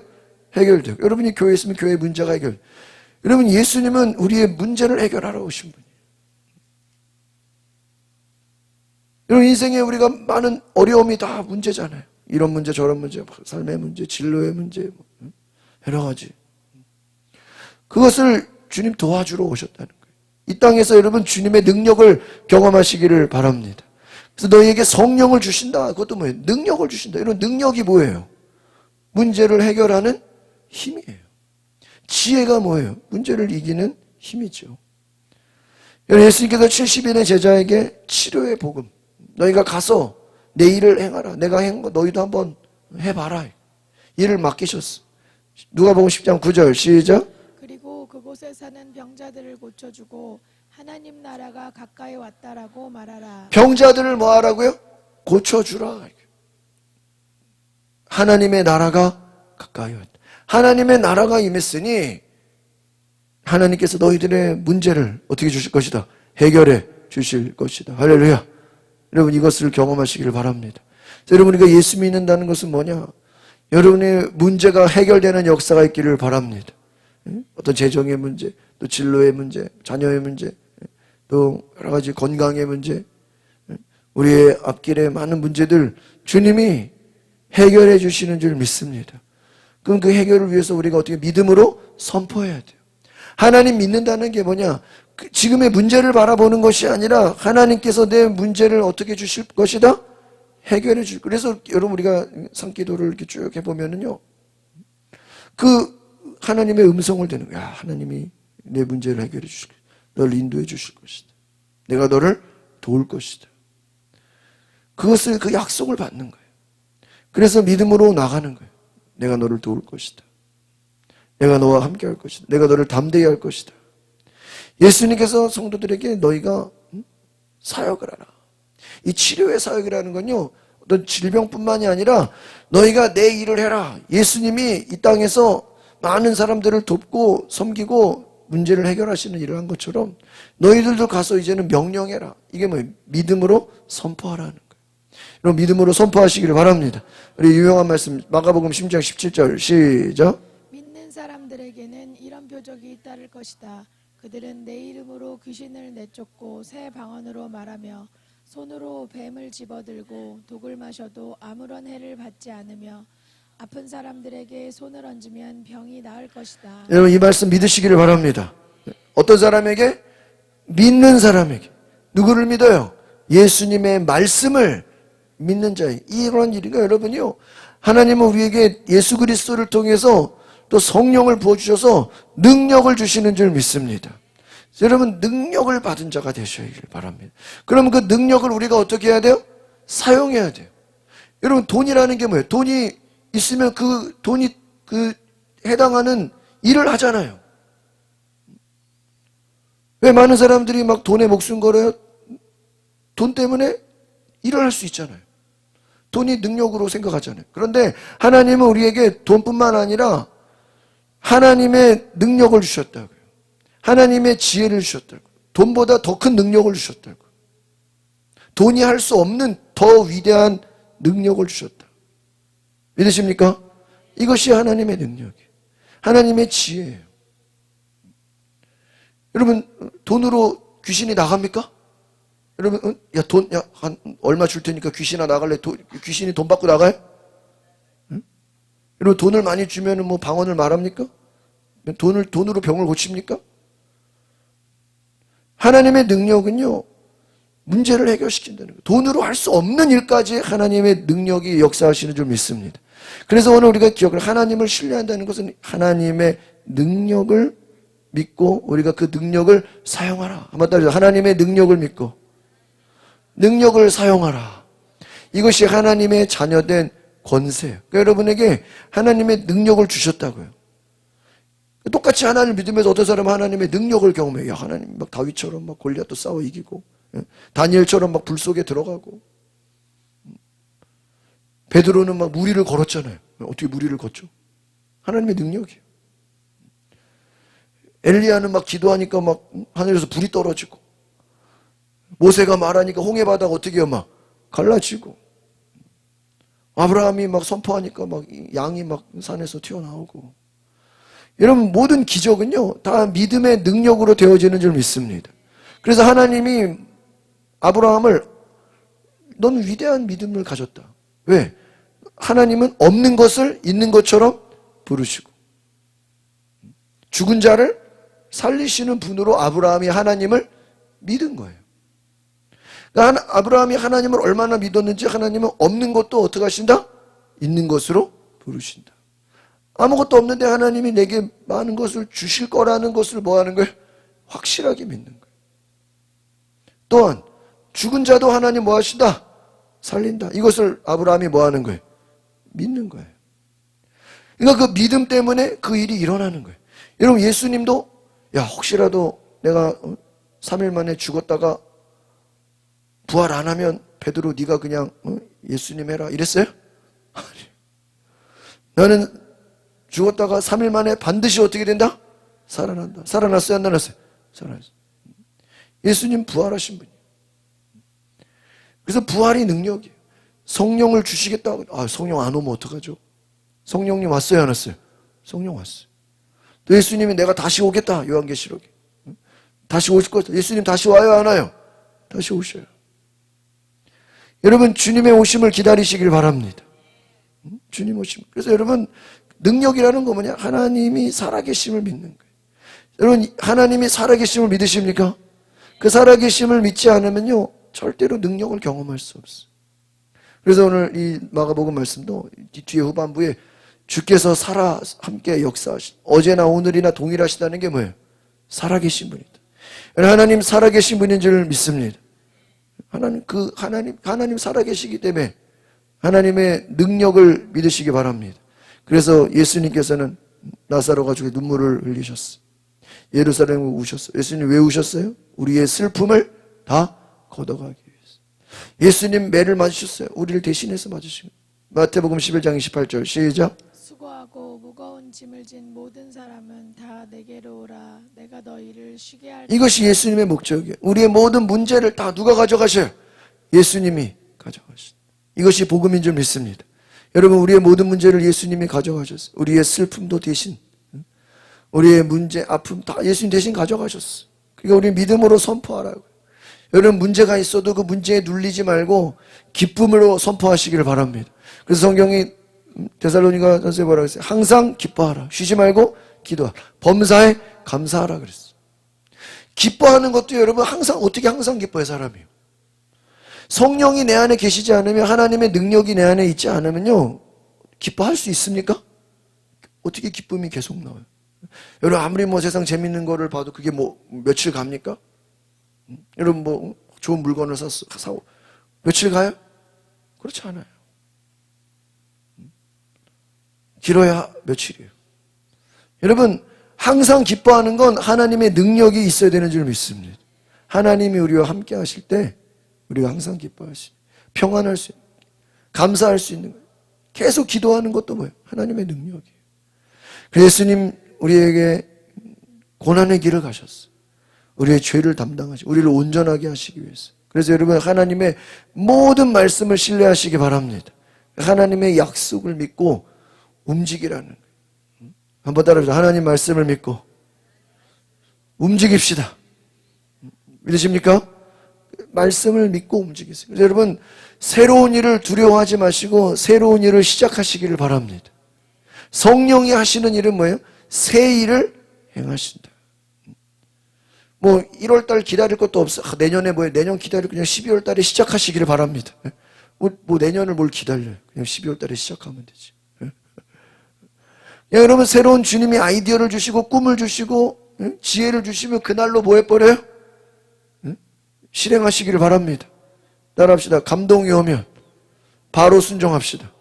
해결되고 여러분이 교회에 있으면 교회의 문제가 해결. 여러분 예수님은 우리의 문제를 해결하러 오신 분이에요. 여러분 인생에 우리가 많은 어려움이 다 문제잖아요. 이런 문제 저런 문제 삶의 문제 진로의 문제 여러 가지. 그것을 주님 도와주러 오셨다는 거예요. 이 땅에서 여러분 주님의 능력을 경험하시기를 바랍니다. 그래서 너희에게 성령을 주신다. 그것도 뭐예요? 능력을 주신다. 이런 능력이 뭐예요? 문제를 해결하는 힘이에요. 지혜가 뭐예요? 문제를 이기는 힘이죠. 예수님께서 70인의 제자에게 치료의 복음, 너희가 가서 내 일을 행하라. 내가 행한 거 너희도 한번 해봐라. 일을 맡기셨어. 누가복음 10장 9절 시작. 그리고 그곳에 사는 병자들을 고쳐주고 하나님 나라가 가까이 왔다라고 말하라. 병자들을 뭐 하라고요? 고쳐주라. 하나님의 나라가 가까이 왔다. 하나님의 나라가 임했으니 하나님께서 너희들의 문제를 어떻게 주실 것이다? 해결해 주실 것이다. 할렐루야. 여러분 이것을 경험하시기를 바랍니다. 여러분 우리가 예수 믿는다는 것은 뭐냐? 여러분의 문제가 해결되는 역사가 있기를 바랍니다. 어떤 재정의 문제, 또 진로의 문제, 자녀의 문제, 또 여러 가지 건강의 문제, 우리의 앞길에 많은 문제들 주님이 해결해 주시는 줄 믿습니다. 그럼 그 해결을 위해서 우리가 어떻게 믿음으로 선포해야 돼요. 하나님 믿는다는 게 뭐냐? 지금의 문제를 바라보는 것이 아니라 하나님께서 내 문제를 어떻게 주실 것이다? 해결해 줄. 그래서 여러분 우리가 산기도를 이렇게 쭉 해보면은요, 그 하나님의 음성을 듣는 거야. 하나님이 내 문제를 해결해 주실 것이다. 너를 인도해 주실 것이다. 내가 너를 도울 것이다. 그것을 그 약속을 받는 거예요. 그래서 믿음으로 나가는 거예요. 내가 너를 도울 것이다. 내가 너와 함께 할 것이다. 내가 너를 담대히 할 것이다. 예수님께서 성도들에게 너희가 사역을 하라. 이 치료의 사역이라는 건요, 어떤 질병뿐만이 아니라 너희가 내 일을 해라. 예수님이 이 땅에서 많은 사람들을 돕고 섬기고 문제를 해결하시는 일을 한 것처럼 너희들도 가서 이제는 명령해라. 이게 뭐예요? 믿음으로 선포하라는 거예요. 여러분, 믿음으로 선포하시기를 바랍니다. 우리 유명한 말씀 마가복음 10장 17절 시작. 믿는 사람들에게는 이런 표적이 따를 것이다. 그들은 내 이름으로 귀신을 내쫓고 새 방언으로 말하며 손으로 뱀을 집어들고 독을 마셔도 아무런 해를 받지 않으며 아픈 사람들에게 손을 얹으면 병이 나을 것이다. 여러분, 이 말씀 믿으시기를 바랍니다. 어떤 사람에게? 믿는 사람에게. 누구를 믿어요? 예수님의 말씀을 믿는 자에게. 이런 일인가 여러분요, 하나님은 우리에게 예수 그리스도를 통해서 또 성령을 부어주셔서 능력을 주시는 줄 믿습니다. 여러분, 능력을 받은 자가 되셔야길 바랍니다. 그러면 그 능력을 우리가 어떻게 해야 돼요? 사용해야 돼요. 여러분, 돈이라는 게 뭐예요? 돈이 있으면 그 돈이 그 해당하는 일을 하잖아요. 왜 많은 사람들이 막 돈에 목숨 걸어요? 돈 때문에 일을 할 수 있잖아요. 돈이 능력으로 생각하잖아요. 그런데 하나님은 우리에게 돈뿐만 아니라 하나님의 능력을 주셨다고요. 하나님의 지혜를 주셨다고요. 돈보다 더 큰 능력을 주셨다고요. 돈이 할 수 없는 더 위대한 능력을 주셨다. 믿으십니까? 이것이 하나님의 능력이에요. 하나님의 지혜예요. 여러분, 돈으로 귀신이 나갑니까? 여러분, 한 얼마 줄 테니까 귀신아 나갈래? 귀신이 돈 받고 나가요? 응? 여러분, 돈을 많이 주면은 뭐 방언을 말합니까? 돈으로 병을 고칩니까? 하나님의 능력은요, 문제를 해결시킨다는 거예요. 돈으로 할 수 없는 일까지 하나님의 능력이 역사하시는 줄 믿습니다. 그래서 오늘 우리가 기억을, 하나님을 신뢰한다는 것은 하나님의 능력을 믿고 우리가 그 능력을 사용하라. 한번 따라서 하나님의 능력을 믿고 능력을 사용하라. 이것이 하나님의 자녀된 권세예요. 그러니까 여러분에게 하나님의 능력을 주셨다고요. 똑같이 하나님을 믿으면서 어떤 사람은 하나님의 능력을 경험해요. 야, 하나님 막 다윗처럼 막 골리앗도 싸워 이기고, 다니엘처럼 막 불 속에 들어가고, 베드로는 막 무리를 걸었잖아요. 어떻게 무리를 걷죠? 하나님의 능력이에요. 엘리야는 막 기도하니까 막 하늘에서 불이 떨어지고, 모세가 말하니까 홍해 바다가 어떻게 해요? 막 갈라지고, 아브라함이 막 선포하니까 막 양이 막 산에서 튀어나오고. 여러분, 모든 기적은요, 다 믿음의 능력으로 되어지는 줄 믿습니다. 그래서 하나님이 아브라함을 넌 위대한 믿음을 가졌다. 왜? 하나님은 없는 것을 있는 것처럼 부르시고 죽은 자를 살리시는 분으로 아브라함이 하나님을 믿은 거예요. 그러니까 아브라함이 하나님을 얼마나 믿었는지 하나님은 없는 것도 어떻게 하신다? 있는 것으로 부르신다. 아무것도 없는데 하나님이 내게 많은 것을 주실 거라는 것을 뭐 하는 거예요? 확실하게 믿는 거예요. 또한 죽은 자도 하나님 뭐 하신다? 살린다. 이것을 아브라함이 뭐 하는 거예요? 믿는 거예요. 그러니까 그 믿음 때문에 그 일이 일어나는 거예요. 여러분, 예수님도 야, 혹시라도 내가 3일 만에 죽었다가 부활 안 하면 베드로 네가 그냥 예수님 해라 이랬어요? 아니. 나는 죽었다가 3일 만에 반드시 어떻게 된다? 살아난다. 살아났어요? 안 살아났어요? 살아났어요. 예수님 부활하신 분이에요. 그래서 부활이 능력이에요. 성령을 주시겠다고. 아, 성령 안 오면 어떡하죠? 성령님 왔어요? 안 왔어요? 성령 왔어요. 또 예수님이 내가 다시 오겠다. 요한계시록에. 다시 오실 거다. 예수님 다시 와요? 안 와요? 다시 오셔요. 여러분, 주님의 오심을 기다리시길 바랍니다. 주님 오심. 그래서 여러분, 능력이라는 거 뭐냐? 하나님이 살아계심을 믿는 거예요. 여러분, 하나님이 살아계심을 믿으십니까? 그 살아계심을 믿지 않으면요, 절대로 능력을 경험할 수 없어요. 그래서 오늘 이 마가복음 말씀도 뒤에 후반부에 주께서 살아 함께 역사하신, 어제나 오늘이나 동일하시다는 게 뭐예요? 살아계신 분이다. 하나님 살아계신 분인 줄 믿습니다. 하나님 살아계시기 때문에 하나님의 능력을 믿으시기 바랍니다. 그래서 예수님께서는 나사로가 죽게 눈물을 흘리셨어요. 예루살렘에 우셨어요. 예수님 왜 우셨어요? 우리의 슬픔을 다 걷어가기 위해서. 예수님 매를 맞으셨어요. 우리를 대신해서 맞으신 거예요. 마태복음 11장 28절 시작. 수고하고 무거운 짐을 진 모든 사람은 다 내게로 오라. 내가 너희를 쉬게 할 이것이 예수님의 목적이에요. 우리의 모든 문제를 다 누가 가져가셔요? 예수님이 가져가신. 이것이 복음인 줄 믿습니다. 여러분, 우리의 모든 문제를 예수님이 가져가셨어요. 우리의 슬픔도 대신, 우리의 문제, 아픔 다 예수님 대신 가져가셨어요. 그러니까 우리 믿음으로 선포하라고요. 여러분, 문제가 있어도 그 문제에 눌리지 말고 기쁨으로 선포하시기를 바랍니다. 그래서 성경이 데살로니가 전서에 뭐라고 했어요? 항상 기뻐하라. 쉬지 말고 기도하라. 범사에 감사하라 그랬어요. 기뻐하는 것도 여러분 항상, 어떻게 항상 기뻐해 사람이요? 성령이 내 안에 계시지 않으면, 하나님의 능력이 내 안에 있지 않으면요, 기뻐할 수 있습니까? 어떻게 기쁨이 계속 나와요? 여러분, 아무리 뭐 세상 재밌는 거를 봐도 그게 뭐 며칠 갑니까? 여러분, 뭐 좋은 물건을 사고 며칠 가요? 그렇지 않아요. 길어야 며칠이에요. 여러분, 항상 기뻐하는 건 하나님의 능력이 있어야 되는 줄 믿습니다. 하나님이 우리와 함께 하실 때 우리가 항상 기뻐하시, 평안할 수 있는, 감사할 수 있는 거예요. 계속 기도하는 것도 뭐예요? 하나님의 능력이에요. 그래서 예수님 우리에게 고난의 길을 가셨어요. 우리의 죄를 담당하시고 우리를 온전하게 하시기 위해서. 그래서 여러분, 하나님의 모든 말씀을 신뢰하시기 바랍니다. 하나님의 약속을 믿고 움직이라는 거예요. 한번 따라해보세요. 하나님 말씀을 믿고 움직입시다. 믿으십니까? 말씀을 믿고 움직이세요. 그래서 여러분, 새로운 일을 두려워하지 마시고 새로운 일을 시작하시기를 바랍니다. 성령이 하시는 일은 뭐예요? 새 일을 행하신다. 뭐 1월달 기다릴 것도 없어. 내년에 뭐예요? 내년 기다리고 그냥 12월달에 시작하시기를 바랍니다. 뭐 내년을 뭘 기다려요? 그냥 12월달에 시작하면 되지. 여러분, 새로운 주님이 아이디어를 주시고 꿈을 주시고 지혜를 주시면 그날로 뭐 해버려요? 실행하시기를 바랍니다. 따라합시다. 감동이 오면 바로 순종합시다.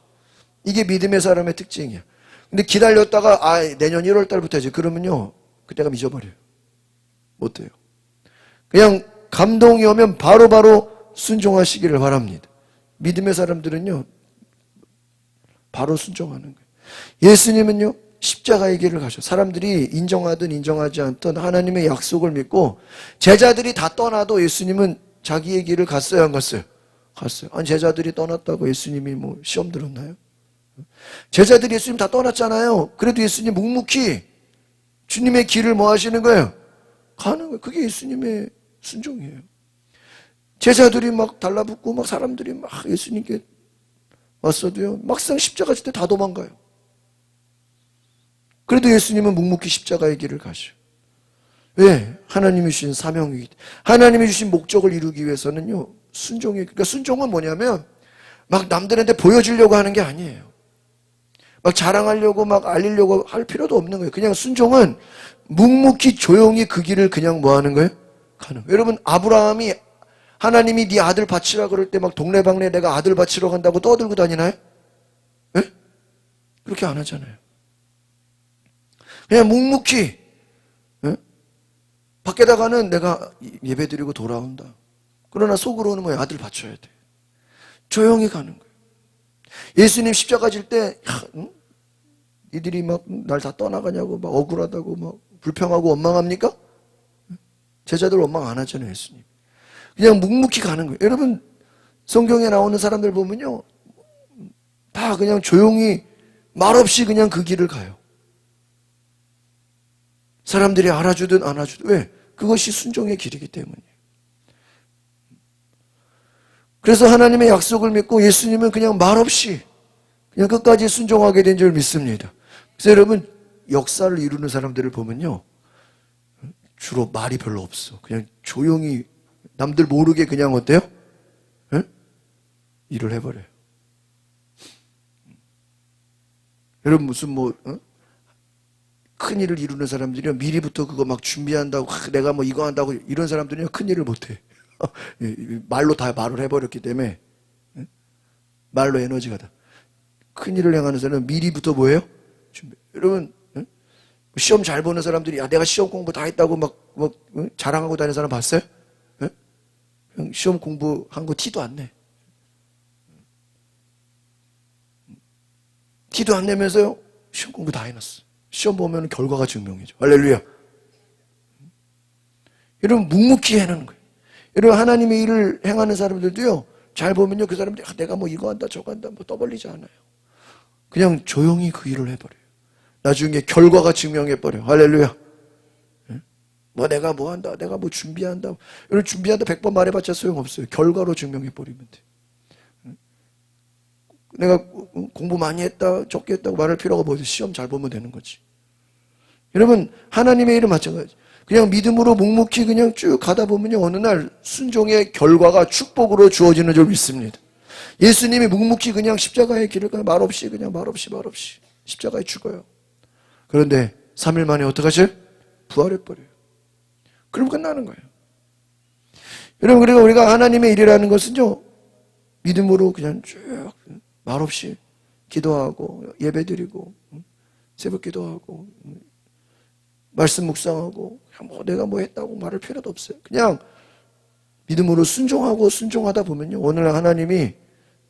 이게 믿음의 사람의 특징이야. 근데 기다렸다가 내년 1월 달부터 해야지. 그러면요, 그때가 잊어버려요. 못 돼요. 그냥 감동이 오면 바로바로 순종하시기를 바랍니다. 믿음의 사람들은요, 바로 순종하는 거예요. 예수님은요, 십자가의 길을 가셔. 사람들이 인정하든 인정하지 않든 하나님의 약속을 믿고, 제자들이 다 떠나도 예수님은 자기의 길을 갔어요, 안 갔어요? 갔어요. 아니, 제자들이 떠났다고 예수님이 뭐 시험 들었나요? 제자들이 예수님 다 떠났잖아요. 그래도 예수님 묵묵히 주님의 길을 뭐 하시는 거예요? 가는 거예요. 그게 예수님의 순종이에요. 제자들이 막 달라붙고 막 사람들이 막 예수님께 왔어도요, 막상 십자가 질 때 다 도망가요. 그래도 예수님은 묵묵히 십자가의 길을 가셔. 왜? 하나님이 주신 사명이기 때문에. 하나님이 주신 목적을 이루기 위해서는요, 순종이, 그러니까 순종은 뭐냐면 막 남들한테 보여주려고 하는 게 아니에요. 막 자랑하려고 막 알리려고 할 필요도 없는 거예요. 그냥 순종은 묵묵히 조용히 그 길을 그냥 뭐 하는 거예요? 가는 거예요. 여러분, 아브라함이 하나님이 네 아들 바치라 그럴 때 막 동네방네 내가 아들 바치러 간다고 떠들고 다니나요? 네? 그렇게 안 하잖아요. 그냥 묵묵히, 네? 밖에다가는 내가 예배드리고 돌아온다. 그러나 속으로는 뭐야? 아들 바쳐야 돼. 조용히 가는 거예요. 예수님 십자가 질 때, 니들이 막 날 다 떠나가냐고 막 억울하다고 막 불평하고 원망합니까? 제자들 원망 안 하잖아요, 예수님. 그냥 묵묵히 가는 거예요. 여러분, 성경에 나오는 사람들 보면요, 다 그냥 조용히 말없이 그냥 그 길을 가요. 사람들이 알아주든 안 알아주든. 왜? 그것이 순종의 길이기 때문이에요. 그래서 하나님의 약속을 믿고 예수님은 그냥 말없이 그냥 끝까지 순종하게 된 줄 믿습니다. 그래서 여러분, 역사를 이루는 사람들을 보면요, 주로 말이 별로 없어. 그냥 조용히 남들 모르게 그냥 어때요? 에? 일을 해버려요. 여러분, 무슨 뭐 큰 일을 이루는 사람들이 미리부터 그거 막 준비한다고, 내가 뭐 이거 한다고, 이런 사람들은 큰 일을 못해. 말로 다 말을 해버렸기 때문에, 말로 에너지가 다. 큰 일을 행하는 사람은 미리부터 뭐예요? 준비. 여러분, 시험 잘 보는 사람들이 야 내가 시험 공부 다 했다고 막 자랑하고 다니는 사람 봤어요? 예? 시험 공부한 거 티도 안 내. 티도 안 내면서요 시험 공부 다 해놨어. 시험 보면 결과가 증명이죠. 할렐루야. 여러분 묵묵히 해내는 거예요. 여러분 하나님의 일을 행하는 사람들도요 잘 보면요 그 사람들이 내가 뭐 이거 한다 저거 한다 뭐 떠벌리지 않아요. 그냥 조용히 그 일을 해버려요. 나중에 결과가 증명해버려요. 할렐루야. 뭐 내가 뭐 한다 내가 뭐 준비한다. 여러분 준비한다 100번 말해봤자 소용없어요. 결과로 증명해버리면 돼요. 내가 공부 많이 했다 적게 했다고 말할 필요가 뭐지. 시험 잘 보면 되는 거지. 여러분 하나님의 일은 마찬가지. 그냥 믿음으로 묵묵히 그냥 쭉 가다 보면요 어느 날 순종의 결과가 축복으로 주어지는 줄 믿습니다. 예수님이 묵묵히 그냥 십자가의 길을 가요. 말없이 그냥 말없이 십자가에 죽어요. 그런데 3일 만에 어떡하죠? 부활해버려요. 그럼 끝나는 거예요. 여러분 그러니까 우리가 하나님의 일이라는 것은요 믿음으로 그냥 쭉 말없이 기도하고 예배드리고 새벽 기도하고 말씀 묵상하고 뭐 내가 뭐 했다고 말할 필요도 없어요. 그냥 믿음으로 순종하다 보면요 오늘 하나님이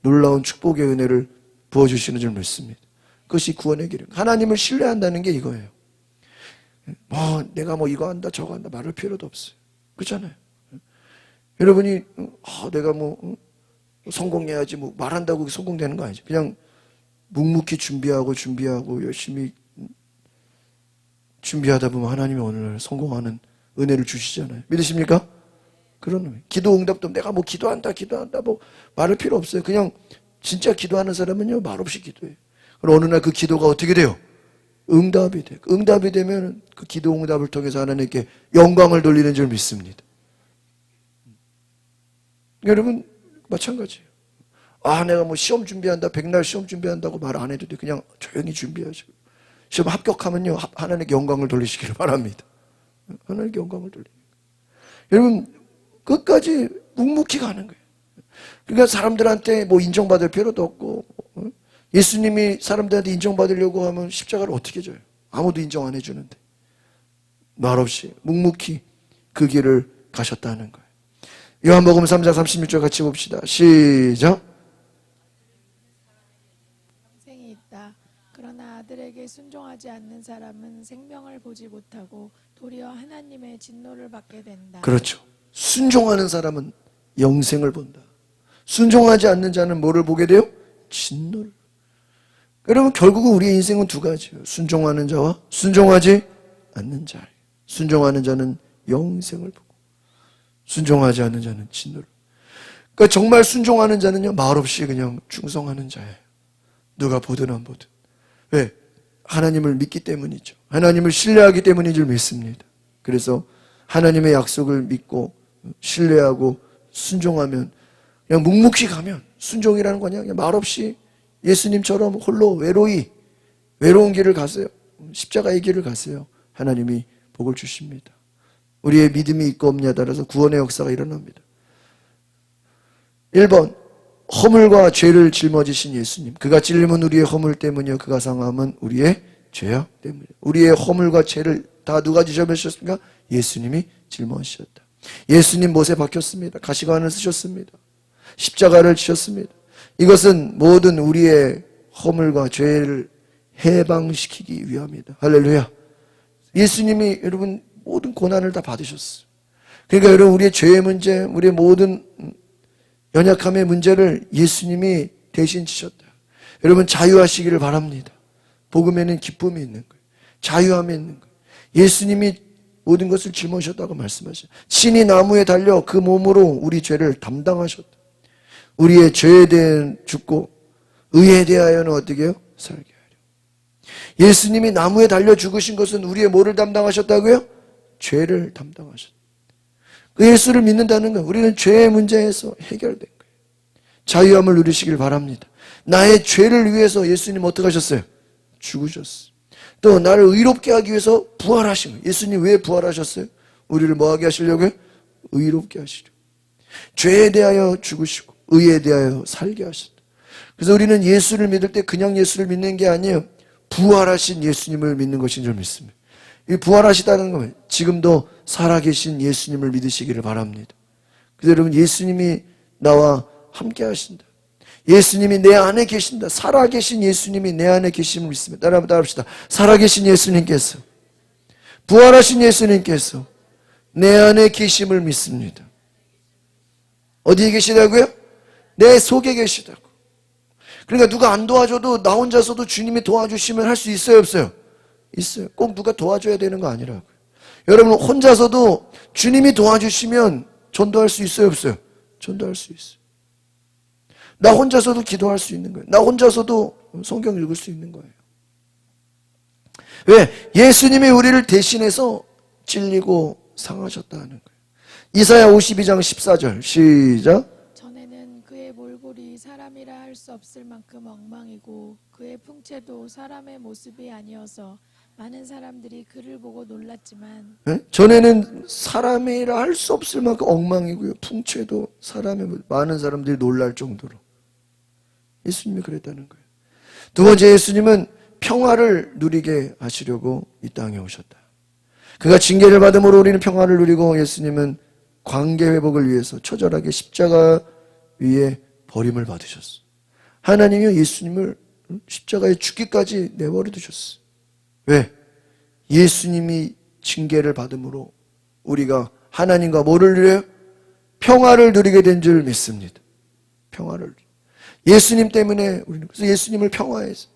놀라운 축복의 은혜를 부어주시는 줄 믿습니다. 그것이 구원의 길입니다. 하나님을 신뢰한다는 게 이거예요. 뭐 내가 뭐 이거 한다 저거 한다 말할 필요도 없어요. 그렇잖아요. 여러분이 내가 뭐 성공해야지 뭐 말한다고 성공되는 거 아니죠. 그냥 묵묵히 준비하고 열심히 준비하다 보면 하나님이 오늘 성공하는 은혜를 주시잖아요. 믿으십니까? 그런 의미. 기도 응답도 내가 뭐 기도한다 뭐 말할 필요 없어요. 그냥 진짜 기도하는 사람은요 말없이 기도해요. 그럼 어느 날 그 기도가 어떻게 돼요? 응답이 돼요. 응답이 되면 그 기도 응답을 통해서 하나님께 영광을 돌리는 줄 믿습니다. 여러분 마찬가지예요. 내가 뭐 시험 준비한다 백날 시험 준비한다고 말 안 해도 돼. 그냥 조용히 준비하죠. 시험 합격하면요 하나님께 영광을 돌리시기를 바랍니다. 하나님께 영광을 돌리는 거예요. 여러분 끝까지 묵묵히 가는 거예요. 그러니까 사람들한테 뭐 인정받을 필요도 없고 예수님이 사람들한테 인정받으려고 하면 십자가를 어떻게 져요? 아무도 인정 안 해주는데 말없이 묵묵히 그 길을 가셨다는 거예요. 요한복음 3장 36절 같이 봅시다. 시작. 생이 있다. 그러나 아들에게 순종하지 않는 사람은 생명을 보지 못하고 도리어 하나님의 진노를 받게 된다. 그렇죠. 순종하는 사람은 영생을 본다. 순종하지 않는 자는 뭐를 보게 돼요? 진노를. 여러분 결국은 우리의 인생은 두 가지예요. 순종하는 자와 순종하지 않는 자. 순종하는 자는 영생을 보고 순종하지 않는 자는 진노를. 그러니까 정말 순종하는 자는요 말없이 그냥 충성하는 자예요. 누가 보든 안 보든. 왜? 하나님을 믿기 때문이죠. 하나님을 신뢰하기 때문인 줄 믿습니다. 그래서 하나님의 약속을 믿고 신뢰하고 순종하면 그냥 묵묵히 가면 순종이라는 거냐 그냥 말없이 예수님처럼 홀로 외로운 길을 가세요. 십자가의 길을 가세요. 하나님이 복을 주십니다. 우리의 믿음이 있고 없냐에 따라서 구원의 역사가 일어납니다. 1번 허물과 죄를 짊어지신 예수님. 그가 찔림은 우리의 허물 때문이요 그가 상함은 우리의 죄악 때문이요. 우리의 허물과 죄를 다 누가 짊어지셨습니까? 예수님이 짊어지셨다. 예수님 못에 박혔습니다. 가시관을 쓰셨습니다. 십자가를 지셨습니다. 이것은 모든 우리의 허물과 죄를 해방시키기 위함이다. 할렐루야. 예수님이 여러분 모든 고난을 다 받으셨어요. 그러니까 여러분 우리의 죄의 문제, 우리의 모든 연약함의 문제를 예수님이 대신 지셨다. 여러분 자유하시기를 바랍니다. 복음에는 기쁨이 있는 거예요. 자유함이 있는 거예요. 예수님이 모든 것을 짊어지셨다고 말씀하셨어요. 친히 나무에 달려 그 몸으로 우리 죄를 담당하셨다. 우리의 죄에 대해 죽고 의에 대하여는 어떻게 해요? 살게 하려. 예수님이 나무에 달려 죽으신 것은 우리의 뭐를 담당하셨다고요? 죄를 담당하셨다. 그 예수를 믿는다는 건 우리는 죄의 문제에서 해결된 거예요. 자유함을 누리시길 바랍니다. 나의 죄를 위해서 예수님 어떻게 하셨어요? 죽으셨어요. 또 나를 의롭게 하기 위해서 부활하신 거예요. 예수님 왜 부활하셨어요? 우리를 뭐하게 하시려고요? 의롭게 하시려고. 죄에 대하여 죽으시고 의에 대하여 살게 하셨다. 그래서 우리는 예수를 믿을 때 그냥 예수를 믿는 게 아니에요. 부활하신 예수님을 믿는 것인 줄 믿습니다. 이 부활하시다는 건 지금도 살아계신 예수님을 믿으시기를 바랍니다. 그래서 여러분, 예수님이 나와 함께 하신다. 예수님이 내 안에 계신다. 살아계신 예수님이 내 안에 계심을 믿습니다. 따라합시다. 살아계신 예수님께서, 부활하신 예수님께서 내 안에 계심을 믿습니다. 어디에 계시다고요? 내 속에 계시다고. 그러니까 누가 안 도와줘도 나 혼자서도 주님이 도와주시면 할 수 있어요, 없어요? 있어요. 꼭 누가 도와줘야 되는 거 아니라고요. 여러분, 혼자서도 주님이 도와주시면 전도할 수 있어요, 없어요? 전도할 수 있어요. 나 혼자서도 기도할 수 있는 거예요. 나 혼자서도 성경 읽을 수 있는 거예요. 왜? 예수님이 우리를 대신해서 찔리고 상하셨다는 거예요. 이사야 52장 14절 시작. 전에는 그의 몰골이 사람이라 할 수 없을 만큼 엉망이고 그의 풍채도 사람의 모습이 아니어서 많은 사람들이 그를 보고 놀랐지만 네? 전에는 사람이라 할 수 없을 만큼 엉망이고요. 풍채도 사람의 많은 사람들이 놀랄 정도로. 예수님이 그랬다는 거예요. 두 번째, 예수님은 평화를 누리게 하시려고 이 땅에 오셨다. 그가 징계를 받음으로 우리는 평화를 누리고 예수님은 관계 회복을 위해서 처절하게 십자가 위에 버림을 받으셨어. 하나님이 예수님을 십자가에 죽기까지 내버려 두셨어. 왜? 예수님이 징계를 받음으로 우리가 하나님과 뭐를 누려요? 평화를 누리게 된 줄 믿습니다. 평화를. 예수님 때문에 우리는, 그래서 예수님을 평화해서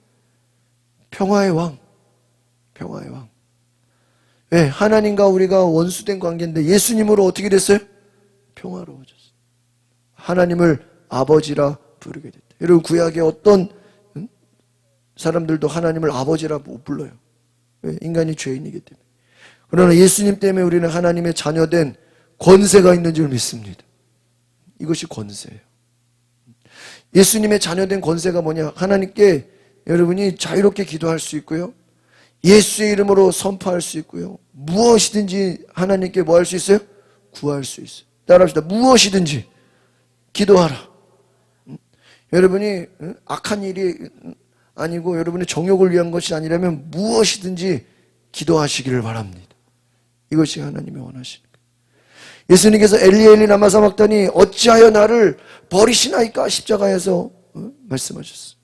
평화의 왕, 평화의 왕. 왜? 하나님과 우리가 원수된 관계인데 예수님으로 어떻게 됐어요? 평화로워졌어요. 하나님을 아버지라 부르게 됐다. 여러분, 구약의 어떤 사람들도 하나님을 아버지라 못 불러요. 왜? 인간이 죄인이기 때문에. 그러나 예수님 때문에 우리는 하나님의 자녀된 권세가 있는 줄 믿습니다. 이것이 권세예요. 예수님의 자녀된 권세가 뭐냐? 하나님께 여러분이 자유롭게 기도할 수 있고요. 예수의 이름으로 선포할 수 있고요. 무엇이든지 하나님께 뭐 할 수 있어요? 구할 수 있어요. 따라합시다. 무엇이든지 기도하라. 여러분이 악한 일이 아니고 여러분의 정욕을 위한 것이 아니라면 무엇이든지 기도하시기를 바랍니다. 이것이 하나님이 원하시는 거예요. 예수님께서 엘리 엘리 라마 사박다니 어찌하여 나를 버리시나이까 십자가에서 말씀하셨어요.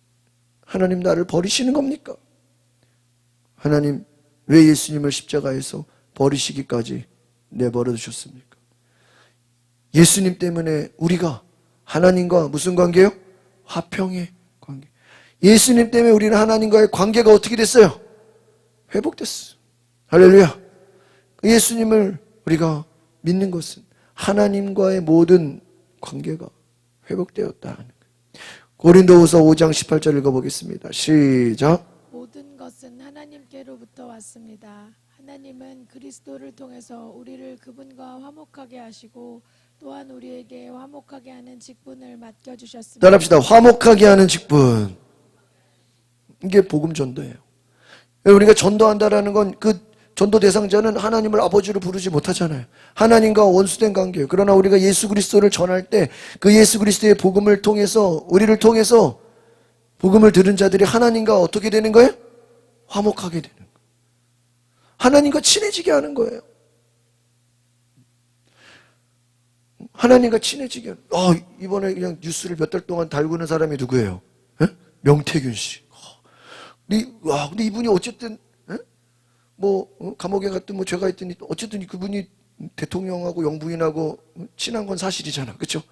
하나님, 나를 버리시는 겁니까? 하나님, 왜 예수님을 십자가에서 버리시기까지 내버려 두셨습니까? 예수님 때문에 우리가 하나님과 무슨 관계요? 화평의 관계. 예수님 때문에 우리는 하나님과의 관계가 어떻게 됐어요? 회복됐어요. 할렐루야. 예수님을 우리가 믿는 것은 하나님과의 모든 관계가 회복되었다 하는 거예요. 고린도후서 5장 18절 읽어보겠습니다. 시작. 모든 것은 하나님께로부터 왔습니다. 하나님은 그리스도를 통해서 우리를 그분과 화목하게 하시고 또한 우리에게 화목하게 하는 직분을 맡겨주셨습니다. 따라합시다. 화목하게 하는 직분. 이게 복음 전도예요. 우리가 전도한다라는 건 그 전도 대상자는 하나님을 아버지로 부르지 못하잖아요. 하나님과 원수된 관계예요. 그러나 우리가 예수 그리스도를 전할 때 그 예수 그리스도의 복음을 통해서, 우리를 통해서 복음을 들은 자들이 하나님과 어떻게 되는 거예요? 화목하게 되는 거예요. 하나님과 친해지게 하는 거예요. 하나님과 친해지게 하는 거예요. 이번에 그냥 뉴스를 몇 달 동안 달구는 사람이 누구예요? 에? 명태균 씨. 근데 이분이 어쨌든 감옥에 갔든 죄가 있든 어쨌든 그분이 대통령하고 영부인하고 친한 건 사실이잖아. 그렇죠?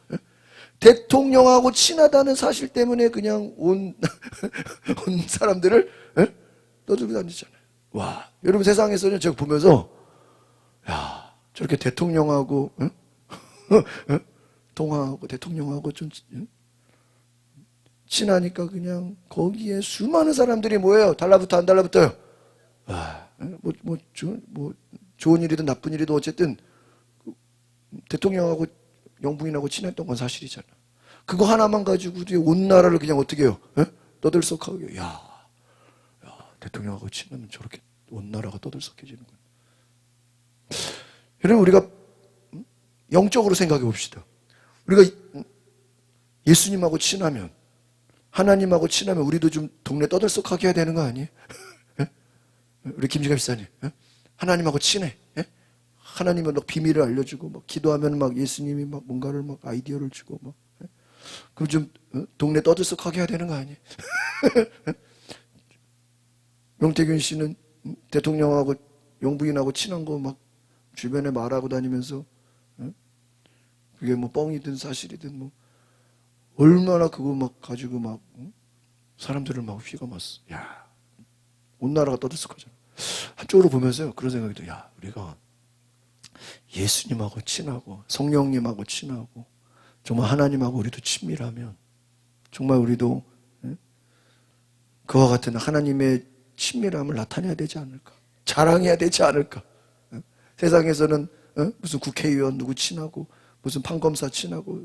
대통령하고 친하다는 사실 때문에 그냥 온 사람들을 떠들고 다니잖아요. 와, 여러분, 세상에서는 제가 보면서 저렇게 대통령하고 통화하고 대통령하고 좀 친하니까 그냥 거기에 수많은 사람들이 뭐예요? 달라붙어 안 달라붙어요? 좋은 일이든 나쁜 일이든 어쨌든 대통령하고 영부인하고 친했던 건 사실이잖아. 그거 하나만 가지고 온 나라를 그냥 어떻게 해요? 떠들썩하게. 대통령하고 친하면 저렇게 온 나라가 떠들썩해지는 거야. 여러분, 우리가 영적으로 생각해 봅시다. 우리가 예수님하고 친하면, 하나님하고 친하면 우리도 좀 동네 떠들썩하게 해야 되는 거 아니에요? 우리 김지갑 집사님, 하나님하고 친해. 예? 하나님은 막 비밀을 알려주고 막 기도하면 막 예수님이 막 뭔가를 막 아이디어를 주고 막. 예? 그럼 좀 동네 떠들썩하게 해야 되는 거 아니에요? 명태균 씨는 대통령하고 영부인하고 친한 거 막 주변에 말하고 다니면서 그게 뭐 뻥이든 사실이든 뭐 얼마나 그거 막 가지고 막 사람들을 막 휘감았어. 야, 온 나라가 떠들썩하잖아. 한쪽으로 보면서요 그런 생각이 들어요. 야, 우리가 예수님하고 친하고 성령님하고 친하고 정말 하나님하고 우리도 친밀하면 정말 우리도 그와 같은 하나님의 친밀함을 나타내야 되지 않을까? 자랑해야 되지 않을까? 세상에서는 무슨 국회의원 누구 친하고 무슨 판검사 친하고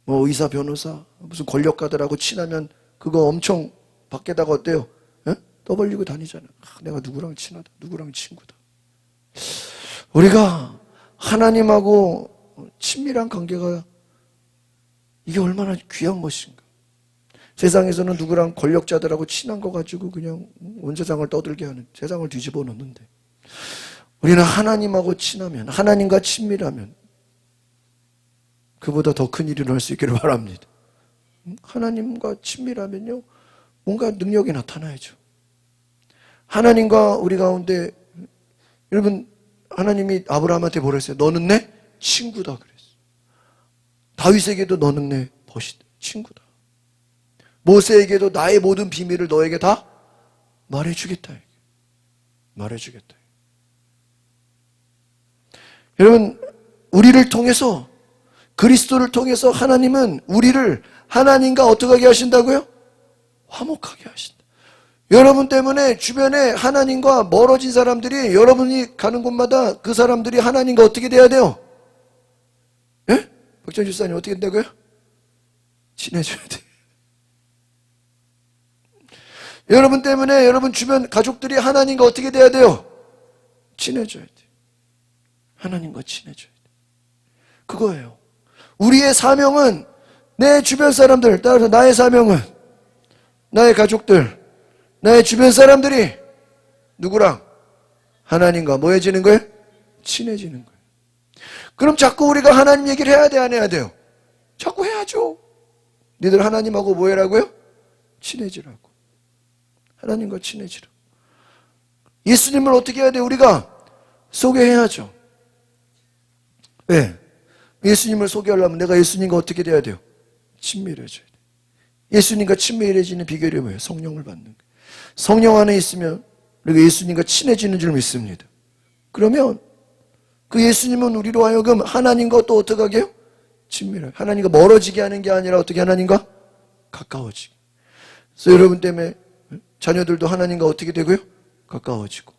뭐 의사 변호사 무슨 권력가들하고 친하면 그거 엄청 밖에다가 어때요? 떠벌리고 다니잖아. 내가 누구랑 친하다, 누구랑 친구다. 우리가 하나님하고 친밀한 관계가 이게 얼마나 귀한 것인가. 세상에서는 누구랑 권력자들하고 친한 거 가지고 그냥 온 세상을 떠들게 하는, 세상을 뒤집어 놓는데 우리는 하나님하고 친하면, 하나님과 친밀하면 그보다 더 큰 일이 일어날 수 있기를 바랍니다. 하나님과 친밀하면요 뭔가 능력이 나타나야죠. 하나님과 우리 가운데, 여러분 하나님이 아브라함한테 뭐라 했어요? 너는 내 친구다 그랬어요. 다윗에게도 너는 내 벗이다, 친구다. 모세에게도 나의 모든 비밀을 너에게 다 말해주겠다. 말해주겠다. 여러분, 우리를 통해서, 그리스도를 통해서 하나님은 우리를 하나님과 어떻게 하게 하신다고요? 화목하게 하신다. 여러분 때문에 주변에 하나님과 멀어진 사람들이, 여러분이 가는 곳마다 그 사람들이 하나님과 어떻게 돼야 돼요? 예? 박정희 집사님 어떻게 된다고요? 친해져야 돼. 여러분 때문에 여러분 주변 가족들이 하나님과 어떻게 돼야 돼요? 친해져야 돼. 하나님과 친해져야 돼. 그거예요. 우리의 사명은, 내 주변 사람들, 따라서 나의 사명은 나의 가족들, 나의 주변 사람들이 누구랑? 하나님과 뭐 해지는 거예요? 친해지는 거예요. 그럼 자꾸 우리가 하나님 얘기를 해야 돼, 안 해야 돼요? 자꾸 해야죠. 니들 하나님하고 뭐 해라고요? 친해지라고. 하나님과 친해지라고. 예수님을 어떻게 해야 돼요? 우리가 소개해야죠. 왜? 예수님을 소개하려면 내가 예수님과 어떻게 돼야 돼요? 친밀해져야 돼요. 예수님과 친밀해지는 비결이 뭐예요? 성령을 받는 거예요. 성령 안에 있으면 우리가 예수님과 친해지는 줄 믿습니다. 그러면 그 예수님은 우리로 하여금 하나님과 또 어떻게 하게 해요? 친밀해요. 하나님과 멀어지게 하는 게 아니라 어떻게 하나님과 가까워지게. 그래서 여러분 때문에 자녀들도 하나님과 어떻게 되고요? 가까워지고.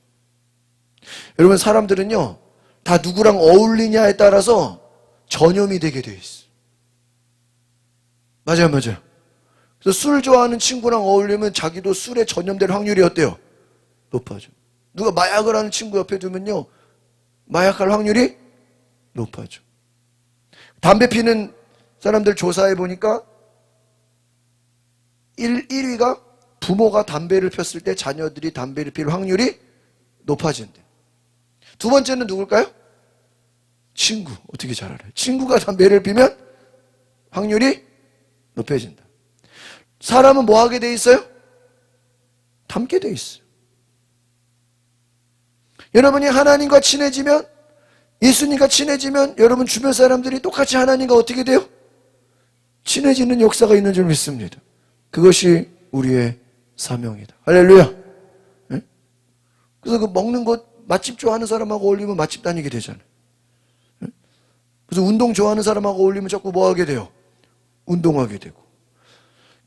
여러분 사람들은요 다 누구랑 어울리냐에 따라서 전염이 되게 돼 있어요. 맞아요, 맞아요. 그래서 술 좋아하는 친구랑 어울리면 자기도 술에 전염될 확률이 어때요? 높아져. 누가 마약을 하는 친구 옆에 두면요 마약할 확률이 높아져. 담배 피는 사람들 조사해 보니까 1위가 부모가 담배를 폈을 때 자녀들이 담배를 피울 확률이 높아진대. 두 번째는 누굴까요? 친구. 어떻게 잘 알아요? 친구가 담배를 피면 확률이 높아진다. 사람은 뭐 하게 돼 있어요? 닮게 돼 있어요. 여러분이 하나님과 친해지면, 예수님과 친해지면 여러분 주변 사람들이 똑같이 하나님과 어떻게 돼요? 친해지는 역사가 있는 줄 믿습니다. 그것이 우리의 사명이다. 할렐루야. 네? 그래서 그 먹는 것, 맛집 좋아하는 사람하고 어울리면 맛집 다니게 되잖아요. 네? 그래서 운동 좋아하는 사람하고 어울리면 자꾸 뭐 하게 돼요? 운동하게 되고.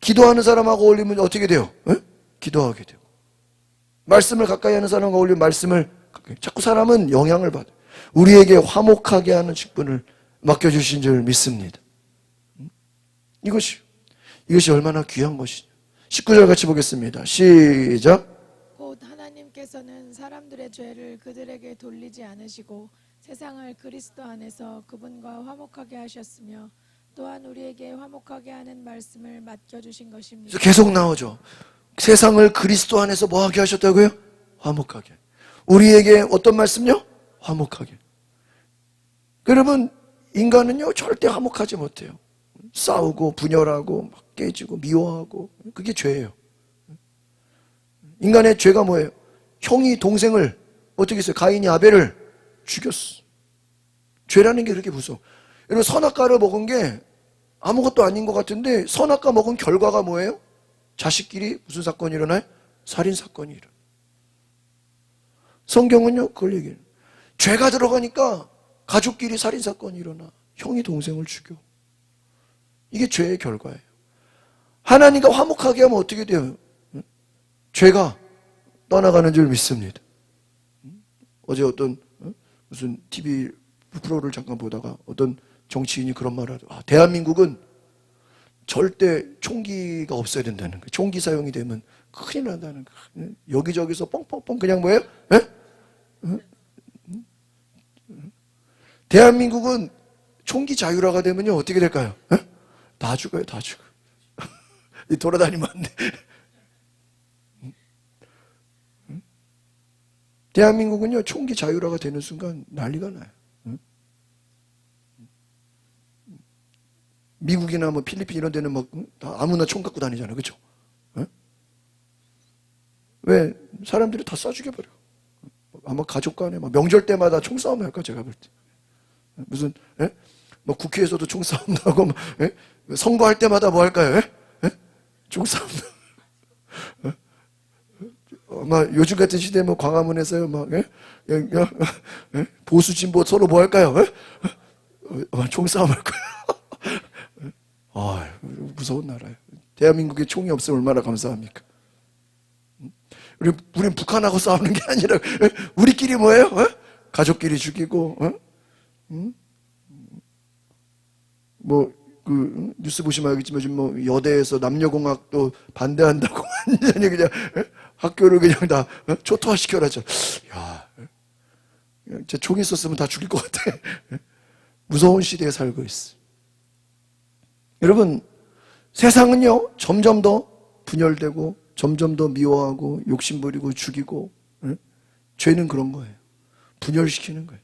기도하는 사람하고 어울리면 어떻게 돼요? 네? 기도하게 되고. 말씀을 가까이 하는 사람과 어울리면 말씀을 가까이. 자꾸 사람은 영향을 받아요. 우리에게 화목하게 하는 직분을 맡겨주신 줄 믿습니다. 이것이 얼마나 귀한 것이냐. 19절 같이 보겠습니다. 시작. 곧 하나님께서는 사람들의 죄를 그들에게 돌리지 않으시고 세상을 그리스도 안에서 그분과 화목하게 하셨으며 또한 우리에게 화목하게 하는 말씀을 맡겨주신 것입니다. 계속 나오죠. 세상을 그리스도 안에서 뭐하게 하셨다고요? 화목하게. 우리에게 어떤 말씀요? 화목하게. 여러분, 인간은요 절대 화목하지 못해요. 싸우고 분열하고 막 깨지고 미워하고, 그게 죄예요. 인간의 죄가 뭐예요? 형이 동생을 어떻게 했어요? 가인이 아벨을 죽였어. 죄라는 게 그렇게 무서워. 여러분, 선악과를 먹은 게 아무것도 아닌 것 같은데 선악과 먹은 결과가 뭐예요? 자식끼리 무슨 사건이 일어나요? 살인사건이 일어나요. 성경은요 그걸 얘기해요. 죄가 들어가니까 가족끼리 살인사건이 일어나. 형이 동생을 죽여. 이게 죄의 결과예요. 하나님과 화목하게 하면 어떻게 돼요? 죄가 떠나가는 줄 믿습니다. 어제 어떤 무슨 TV 프로를 잠깐 보다가 어떤 정치인이 그런 말을 하죠. 대한민국은 절대 총기가 없어야 된다는 거예요. 총기 사용이 되면 큰일 난다는 거예요. 여기저기서 뻥뻥뻥 그냥 뭐예요? 대한민국은 총기 자유화가 되면요 어떻게 될까요? 다 죽어요, 다 죽어. 돌아다니면 안 돼. 대한민국은요 총기 자유화가 되는 순간 난리가 나요. 미국이나 뭐 필리핀 이런 데는 막 아무나 총 갖고 다니잖아요, 그렇죠? 왜? 사람들이 다 쏴 죽여버려. 아마 가족 간에 막 명절 때마다 총싸움 할까 제가 볼 때. 무슨 뭐 국회에서도 총싸움 나고 막, 선거할 때마다 뭐 할까요? 총싸움. 아마 요즘 같은 시대에 뭐 광화문에서요 막 보수 진보 서로 뭐 할까요? 총싸움 할 거예요. 무서운 나라예요. 대한민국에 총이 없으면 얼마나 감사합니까? 우린 북한하고 싸우는 게 아니라 우리끼리 뭐예요? 가족끼리 죽이고 그 뉴스 보시면 알겠지만 지금 뭐 여대에서 남녀공학도 반대한다고 완전히 그냥 학교를 그냥 다 초토화시켜라죠. 야, 진짜 총 있었으면 다 죽일 것 같아. 무서운 시대에 살고 있어. 여러분, 세상은요 점점 더 분열되고 점점 더 미워하고 욕심부리고 죽이고, 죄는 그런 거예요. 분열시키는 거예요.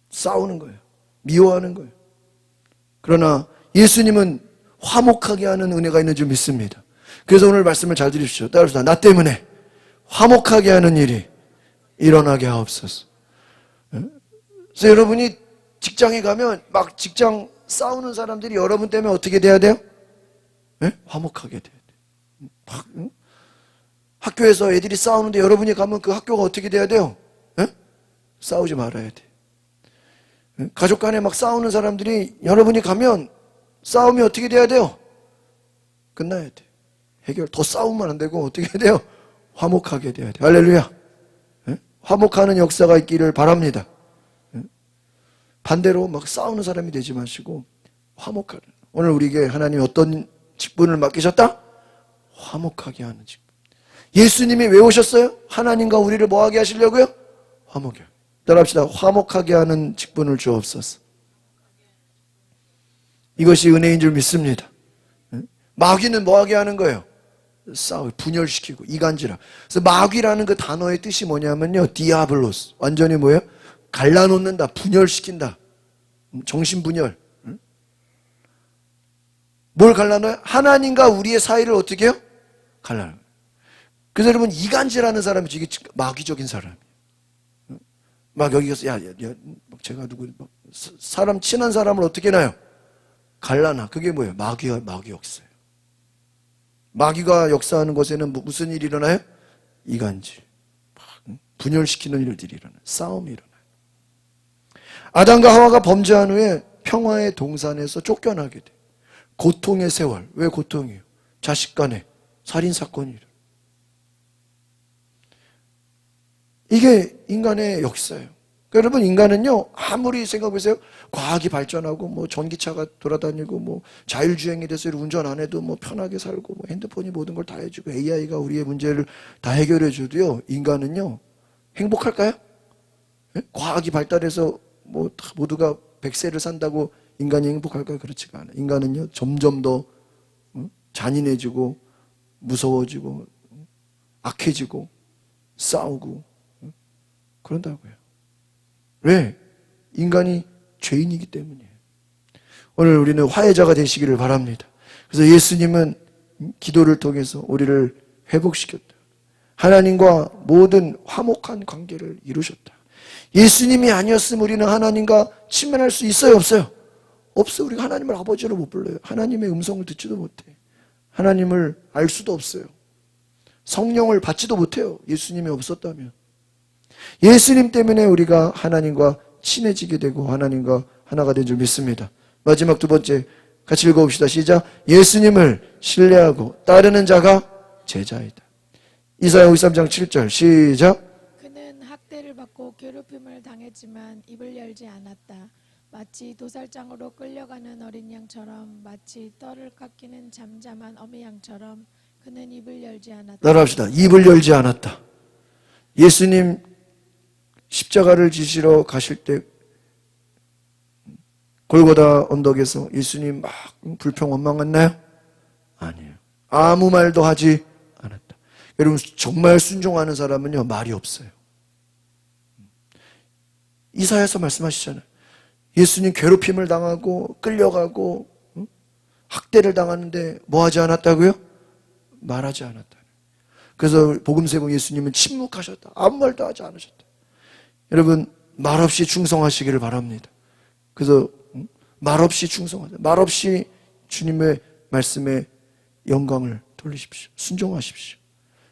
싸우는 거예요. 미워하는 거예요. 그러나 예수님은 화목하게 하는 은혜가 있는 줄 믿습니다. 그래서 오늘 말씀을 잘 들으십시오. 따라서 나 때문에 화목하게 하는 일이 일어나게 하옵소서. 그래서 여러분이 직장에 가면 막 직장 싸우는 사람들이 여러분 때문에 어떻게 돼야 돼요? 화목하게 돼야 돼요. 학교에서 애들이 싸우는데 여러분이 가면 그 학교가 어떻게 돼야 돼요? 싸우지 말아야 돼. 가족 간에 막 싸우는 사람들이 여러분이 가면 싸움이 어떻게 돼야 돼요? 끝나야 돼. 해결. 더 싸우면 안 되고 어떻게 해야 돼요? 화목하게 돼야 돼. 할렐루야. 화목하는 역사가 있기를 바랍니다. 반대로 막 싸우는 사람이 되지 마시고 화목하는. 오늘 우리에게 하나님이 어떤 직분을 맡기셨다? 화목하게 하는 직분. 예수님이 왜 오셨어요? 하나님과 우리를 뭐하게 하시려고요? 화목하게. 따라합시다. 화목하게 하는 직분을 주옵소서. 이것이 은혜인 줄 믿습니다. 마귀는 뭐하게 하는 거예요? 싸우, 분열시키고 이간질하. 그래서 마귀라는 그 단어의 뜻이 뭐냐면요, 디아블로스. 완전히 뭐예요? 갈라놓는다, 분열시킨다. 정신분열. 뭘 갈라놔요? 하나님과 우리의 사이를 어떻게 해요? 갈라놔요. 그래서 여러분, 이간질하는 사람이 이게 마귀적인 사람이에요. 막 여기 가서 제가 누구 사람 친한 사람을 어떻게 해놔요? 갈라놔. 그게 뭐예요? 마귀 역사예요. 마귀가 역사하는 곳에는 무슨 일이 일어나요? 이간질, 분열시키는 일들이 일어나요. 싸움이 일어나요. 아담과 하와가 범죄한 후에 평화의 동산에서 쫓겨나게 돼. 고통의 세월. 왜 고통이에요? 자식 간에 살인사건이 일어나요. 이게 인간의 역사예요. 여러분, 인간은요, 아무리 생각해보세요. 과학이 발전하고, 뭐, 전기차가 돌아다니고, 뭐, 자율주행이 돼서 운전 안 해도 뭐, 편하게 살고, 뭐, 핸드폰이 모든 걸 다 해주고, AI가 우리의 문제를 다 해결해줘도요, 인간은요, 행복할까요? 과학이 발달해서, 뭐, 다 모두가 100세를 산다고 인간이 행복할까요? 그렇지가 않아요. 인간은요, 점점 더 잔인해지고, 무서워지고, 악해지고, 싸우고, 그런다고요. 왜? 인간이 죄인이기 때문이에요. 오늘 우리는 화해자가 되시기를 바랍니다. 그래서 예수님은 기도를 통해서 우리를 회복시켰다. 하나님과 모든 화목한 관계를 이루셨다. 예수님이 아니었으면 우리는 하나님과 친면할 수 있어요, 없어요? 없어요. 우리가 하나님을 아버지로 못 불러요. 하나님의 음성을 듣지도 못해. 하나님을 알 수도 없어요. 성령을 받지도 못해요. 예수님이 없었다면. 예수님 때문에 우리가 하나님과 친해지게 되고 하나님과 하나가 된 줄 믿습니다. 마지막 두 번째 같이 읽어봅시다. 시작. 예수님을 신뢰하고 따르는 자가 제자이다. 이사야 53장 7절 시작. 그는 학대를 받고 괴롭힘을 당했지만 입을 열지 않았다. 마치 도살장으로 끌려가는 어린 양처럼, 마치 떨을 깎이는 잠잠한 어미 양처럼 그는 입을 열지 않았다. 따라합시다. 입을 열지 않았다. 예수님 십자가를 지시러 가실 때 골고다 언덕에서 예수님 막 불평원망했나요? 아니에요. 아무 말도 하지 않았다. 여러분 정말 순종하는 사람은요 말이 없어요. 이사야서 말씀하시잖아요. 예수님 괴롭힘을 당하고 끌려가고 학대를 당하는데 뭐 하지 않았다고요? 말하지 않았다. 그래서 복음서에 보면 예수님은 침묵하셨다. 아무 말도 하지 않으셨다. 여러분 말없이 충성하시기를 바랍니다. 그래서 말없이 충성하자. 말없이 주님의 말씀에 영광을 돌리십시오. 순종하십시오.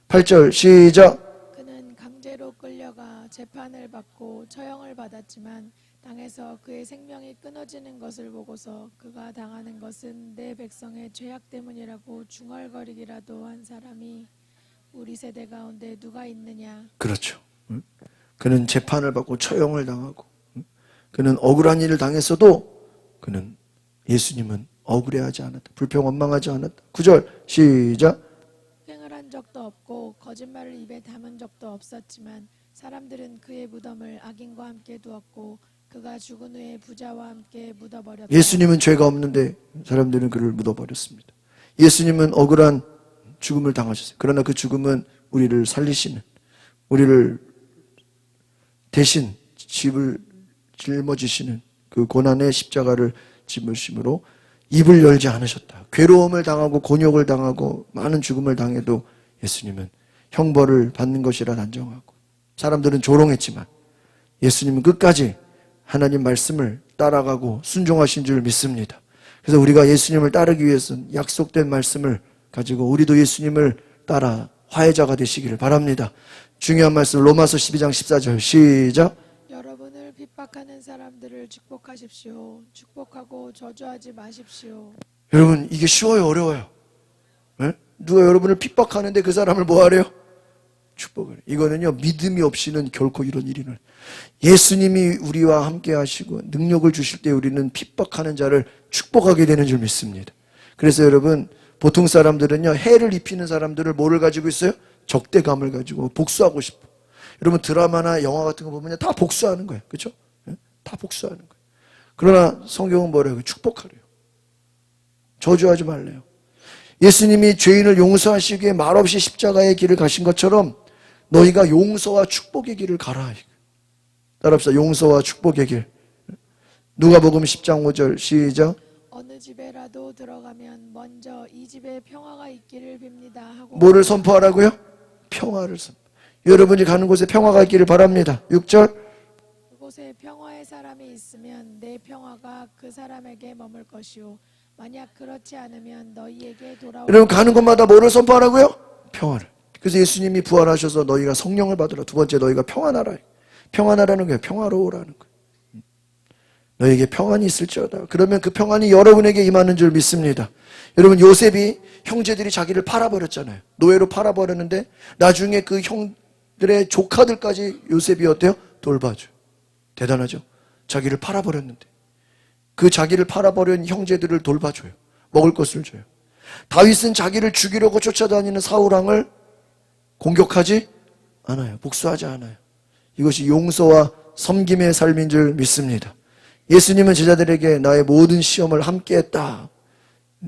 8절 시작. 그는 강제로 끌려가 재판을 받고 처형을 받았지만 땅에서 그의 생명이 끊어지는 것을 보고서 그가 당하는 것은 내 백성의 죄악 때문이라고 중얼거리기라도 한 사람이 우리 세대 가운데 누가 있느냐. 그렇죠. 그는 재판을 받고 처형을 당하고 그는 억울한 일을 당했어도 그는 예수님은 억울해하지 않았다. 불평원망하지 않았다. 9절 시작. 횡을 한 적도 없고 거짓말을 입에 담은 적도 없었지만 사람들은 그의 무덤을 악인과 함께 두었고 그가 죽은 후에 부자와 함께 묻어버렸다. 예수님은 죄가 없는데 사람들은 그를 묻어버렸습니다. 예수님은 억울한 죽음을 당하셨어요. 그러나 그 죽음은 우리를 살리시는, 우리를 대신 집을 짊어지시는 그 고난의 십자가를 짊으심으로 입을 열지 않으셨다. 괴로움을 당하고 곤욕을 당하고 많은 죽음을 당해도 예수님은 형벌을 받는 것이라 단정하고, 사람들은 조롱했지만 예수님은 끝까지 하나님 말씀을 따라가고 순종하신 줄 믿습니다. 그래서 우리가 예수님을 따르기 위해서는 약속된 말씀을 가지고 우리도 예수님을 따라 화해자가 되시기를 바랍니다. 중요한 말씀 로마서 12장 14절 시작. 여러분을 핍박하는 사람들을 축복하십시오. 축복하고 저주하지 마십시오. 여러분 이게 쉬워요 어려워요? 네? 누가 여러분을 핍박하는데 그 사람을 뭐 하래요? 축복을. 이거는요 믿음이 없이는 결코 이런 일이는, 예수님이 우리와 함께 하시고 능력을 주실 때 우리는 핍박하는 자를 축복하게 되는 줄 믿습니다. 그래서 여러분 보통 사람들은요 해를 입히는 사람들을 뭐를 가지고 있어요? 적대감을 가지고 복수하고 싶어. 여러분 드라마나 영화 같은 거 보면 다 복수하는 거예요. 그렇죠? 다 복수하는 거예요. 그러나 성경은 뭐래요? 축복하래요. 저주하지 말래요. 예수님이 죄인을 용서하시기에 말없이 십자가의 길을 가신 것처럼 너희가 용서와 축복의 길을 가라. 따라합시다. 용서와 축복의 길. 누가복음 10장 5절 시작. 어느 집에라도 들어가면 먼저 이 집에 평화가 있기를 빕니다 하고. 뭐를 선포하라고요? 평화를 선포. 여러분이 가는 곳에 평화가 있기를 바랍니다. 6절. 그곳에 평화의 사람이 있으면 내 평화가 그 사람에게 머물 것이요 만약 그렇지 않으면 너희에게 돌아올. 여러분 가는 곳마다 뭐를 선포하라고요? 평화를. 그래서 예수님이 부활하셔서 너희가 성령을 받으라. 두 번째 너희가 평안하라. 평안하라는 거예요. 평화로우라는 거예요. 너에게 평안이 있을지어다. 그러면 그 평안이 여러분에게 임하는 줄 믿습니다. 여러분 요셉이 형제들이 자기를 팔아버렸잖아요. 노예로 팔아버렸는데 나중에 그 형들의 조카들까지 요셉이 어때요? 돌봐줘요. 대단하죠. 자기를 팔아버렸는데 그 자기를 팔아버린 형제들을 돌봐줘요. 먹을 것을 줘요. 다윗은 자기를 죽이려고 쫓아다니는 사울왕을 공격하지 않아요. 복수하지 않아요. 이것이 용서와 섬김의 삶인 줄 믿습니다. 예수님은 제자들에게 나의 모든 시험을 함께 했다.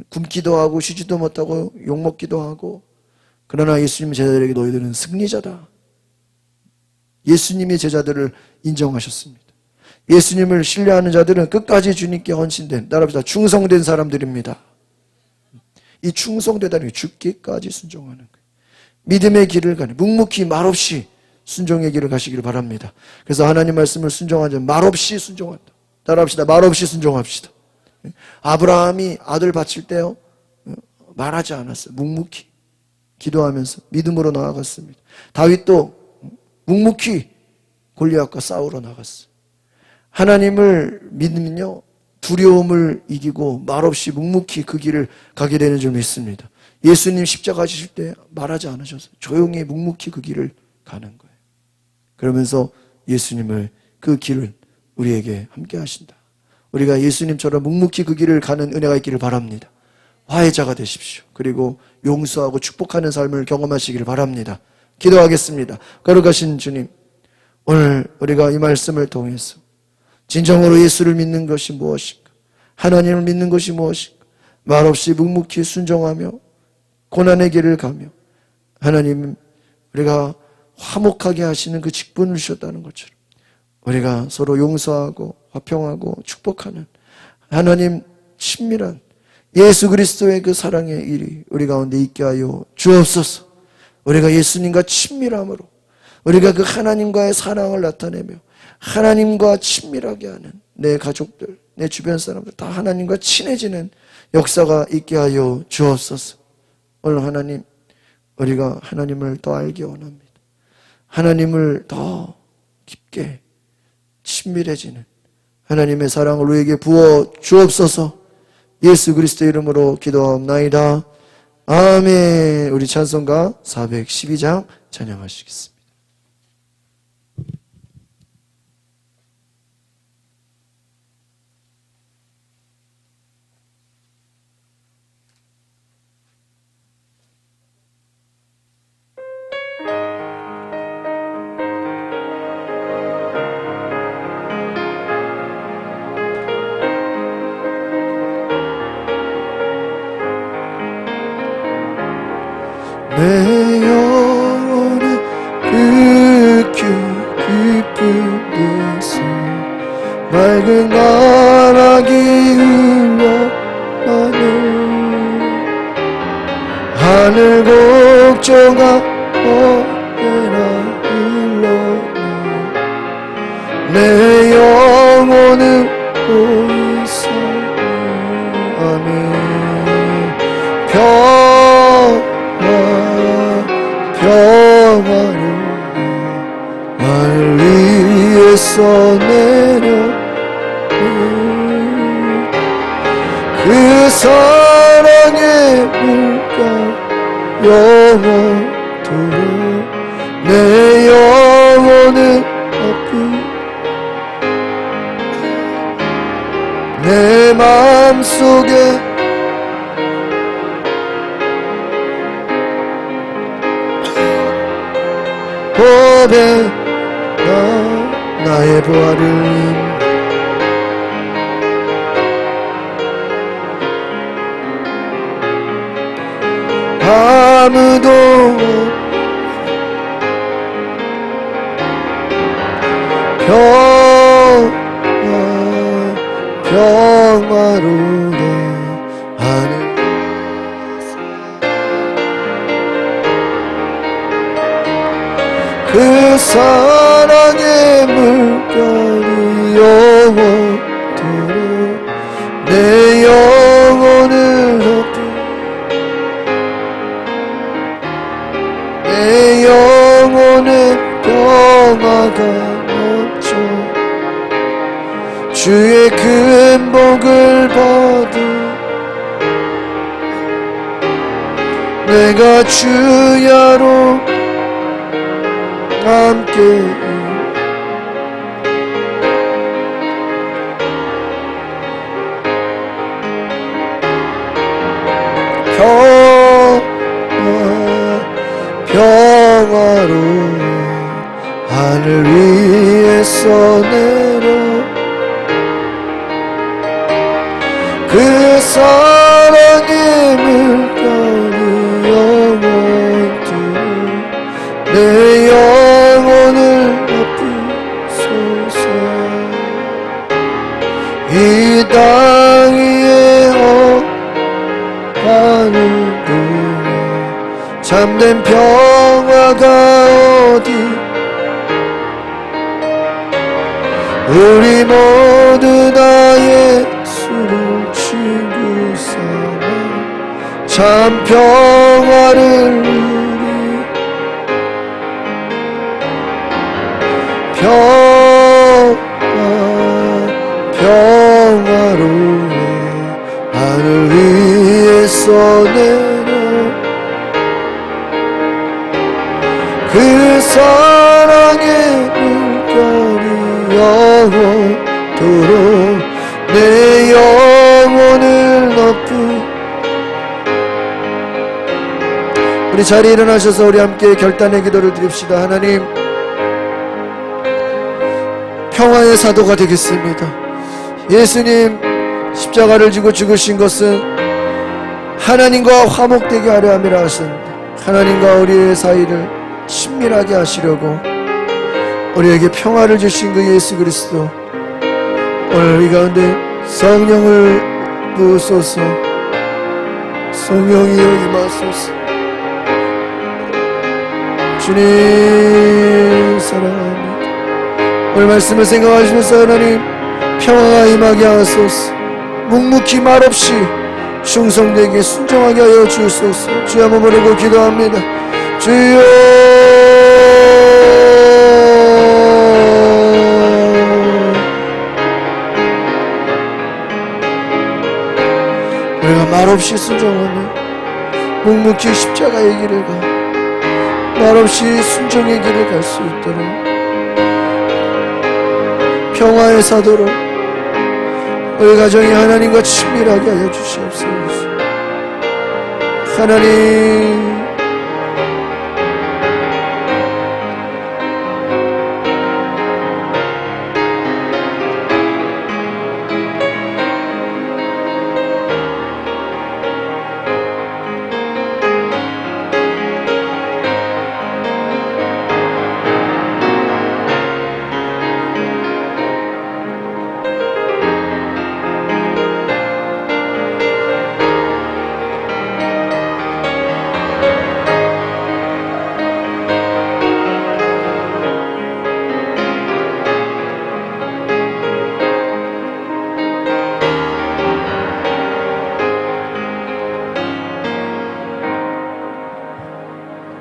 굶기도 하고 쉬지도 못하고 욕먹기도 하고, 그러나 예수님은 제자들에게 너희들은 승리자다. 예수님의 제자들을 인정하셨습니다. 예수님을 신뢰하는 자들은 끝까지 주님께 헌신된, 따라합시다, 충성된 사람들입니다. 이 충성되다는 게 죽기까지 순종하는 거예요. 믿음의 길을 가는, 묵묵히 말없이 순종의 길을 가시기를 바랍니다. 그래서 하나님 말씀을 순종하자, 말없이 순종한다. 따라합시다. 말없이 순종합시다. 아브라함이 아들 바칠 때요, 말하지 않았어요. 묵묵히 기도하면서 믿음으로 나아갔습니다. 다윗도 묵묵히 골리앗과 싸우러 나갔어요. 하나님을 믿으면요, 두려움을 이기고 말없이 묵묵히 그 길을 가게 되는 줄 믿습니다. 예수님 십자가 지실 때 말하지 않으셨어요. 조용히 묵묵히 그 길을 가는 거예요. 그러면서 예수님을, 그 길을 우리에게 함께 하신다. 우리가 예수님처럼 묵묵히 그 길을 가는 은혜가 있기를 바랍니다. 화해자가 되십시오. 그리고 용서하고 축복하는 삶을 경험하시기를 바랍니다. 기도하겠습니다. 거룩하신 주님, 오늘 우리가 이 말씀을 통해서 진정으로 예수를 믿는 것이 무엇인가, 하나님을 믿는 것이 무엇인가, 말없이 묵묵히 순종하며 고난의 길을 가며 하나님, 우리가 화목하게 하시는 그 직분을 주셨다는 것처럼 우리가 서로 용서하고 화평하고 축복하는 하나님 친밀한 예수 그리스도의 그 사랑의 일이 우리 가운데 있게 하여 주옵소서. 우리가 예수님과 친밀함으로 우리가 그 하나님과의 사랑을 나타내며 하나님과 친밀하게 하는 내 가족들, 내 주변 사람들 다 하나님과 친해지는 역사가 있게 하여 주옵소서. 오늘 하나님, 우리가 하나님을 더 알기 원합니다. 하나님을 더 깊게 친밀해지는 하나님의 사랑을 우리에게 부어 주옵소서. 예수 그리스도의 이름으로 기도하옵나이다. 아멘. 우리 찬송가 412장 찬양하시겠습니다. 내 영혼은 깊은 데서 맑은 가락이 흘러가네. 하늘 곡조가 언제나 흘러내. 내 영혼은 어디서 아멘. 평화로 나를 위해서 내려 그 사랑의 물결 영원토록 내 영혼은 아픈 내 마음속에 고백하 나의 부활을 아무도 평화로운 하늘 그 사랑의 물결이 영원토록 내 영혼을 덮고 내 영혼은 평화가 넘쳐 주의 큰 복을 받아 내가 주야로 함께 평화로 하늘 위에서 내려 그 사랑의 물결이 영원토록 내 영혼을 이 땅 위에 하는구나. 참된 평화가 어디 우리 모두 다 예수를 친구 삼아 참 평화를 누리 평화로워 하늘 위에서 내려 그 사랑의 물결이 영원토록 내 영혼을 높이. 우리 자리에 일어나셔서 우리 함께 결단의 기도를 드립시다. 하나님, 평화의 사도가 되겠습니다. 예수님 십자가를 지고 죽으신 것은 하나님과 화목되게 하려 함이라 하셨는데, 하나님과 우리의 사이를 친밀하게 하시려고 우리에게 평화를 주신 그 예수 그리스도, 오늘 이 가운데 성령을 부으소서. 성령이여 임하소서. 주님 사랑합니다. 오늘 말씀을 생각하시면서 하나님 평화가 임하게 하소서. 묵묵히 말없이 충성되게 순종하게 하여 주소서. 주의 한번 부르고 기도합니다. 주여, 우리가 말없이 순종하며 묵묵히 십자가의 길을 가, 말없이 순종의 길을 갈 수 있도록 평화의 사도로 우리 가정이 하나님과 친밀하게 하여 주시옵소서. 하나님,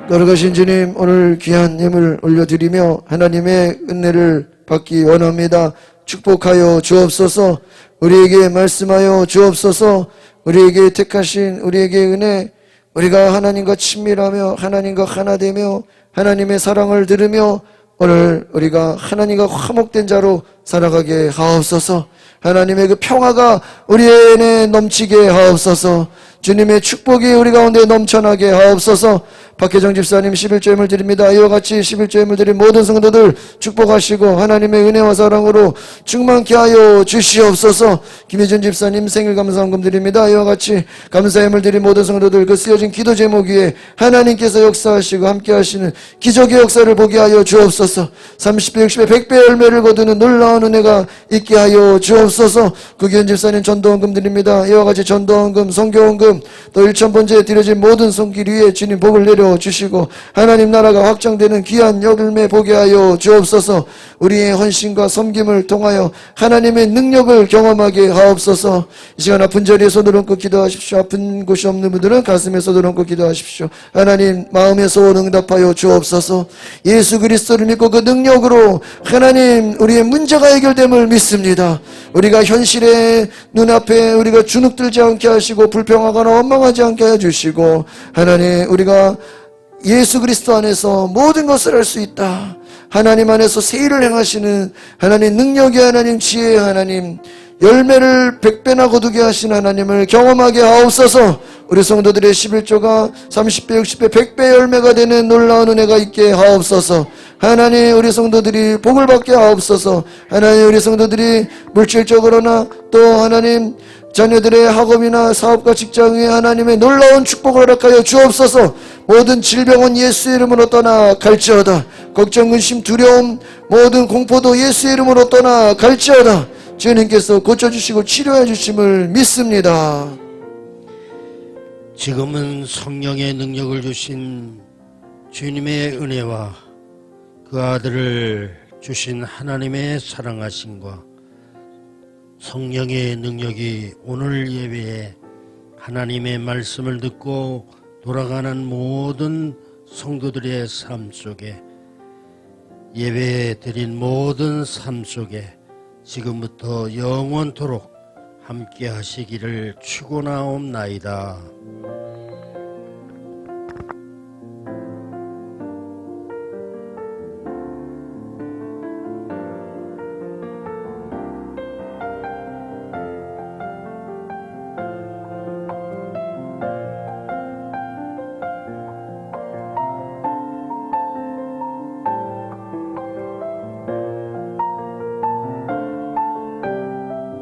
거룩하신 주님, 오늘 귀한 예물 올려드리며 하나님의 은혜를 받기 원합니다. 축복하여 주옵소서. 우리에게 말씀하여 주옵소서. 우리에게 택하신 우리에게 은혜, 우리가 하나님과 친밀하며 하나님과 하나되며 하나님의 사랑을 들으며 오늘 우리가 하나님과 화목된 자로 살아가게 하옵소서. 하나님의 그 평화가 우리 안에 넘치게 하옵소서. 주님의 축복이 우리 가운데 넘쳐나게 하옵소서. 박혜정 집사님 11조 예물 드립니다. 이와 같이 11조 예물 드린 모든 성도들 축복하시고 하나님의 은혜와 사랑으로 충만케 하여 주시옵소서. 김혜준 집사님 생일 감사헌금 드립니다. 이와 같이 감사 예물 드린 모든 성도들 그 쓰여진 기도 제목 위에 하나님께서 역사하시고 함께 하시는 기적의 역사를 보게 하여 주옵소서. 30배, 60배, 100배 열매를 거두는 놀라운 은혜가 있게 하여 주옵소서. 구기현 집사님 전도헌금 드립니다. 이와 같이 전도헌금, 선교헌금 또 1,000번째 드려진 모든 손길 위에 주님 복을 내려 주시고 하나님 나라가 확장되는 귀한 열매 보게 하여 주옵소서. 우리의 헌신과 섬김을 통하여 하나님의 능력을 경험하게 하옵소서. 이 시간 아픈 자리에 손을 얹고 기도하십시오. 아픈 곳이 없는 분들은 가슴에 손을 얹고 기도하십시오. 하나님 마음의 소원 응답하여 주옵소서. 예수 그리스도를 믿고 그 능력으로 하나님 우리의 문제가 해결됨을 믿습니다. 우리가 현실의 눈앞에 우리가 주눅들지 않게 하시고 불평하거나 원망하지 않게 해주시고 하나님 우리가 예수 그리스도 안에서 모든 것을 할 수 있다. 하나님 안에서 새 일을 행하시는 하나님 능력의 하나님, 지혜의 하나님, 열매를 100배나 거두게 하신 하나님을 경험하게 하옵소서. 우리 성도들의 11조가 30배, 60배, 100배 열매가 되는 놀라운 은혜가 있게 하옵소서. 하나님 우리 성도들이 복을 받게 하옵소서. 하나님 우리 성도들이 물질적으로나 또 하나님 자녀들의 학업이나 사업과 직장 위에 하나님의 놀라운 축복을 허락하여 주옵소서. 모든 질병은 예수의 이름으로 떠나 갈지어다. 걱정, 근심, 두려움, 모든 공포도 예수의 이름으로 떠나 갈지어다. 주님께서 고쳐주시고 치료해 주심을 믿습니다. 지금은 성령의 능력을 주신 주님의 은혜와 그 아들을 주신 하나님의 사랑하심과 성령의 능력이 오늘 예배에 하나님의 말씀을 듣고 돌아가는 모든 성도들의 삶 속에, 예배 드린 모든 삶 속에 지금부터 영원토록 함께 하시기를 축원하옵나이다.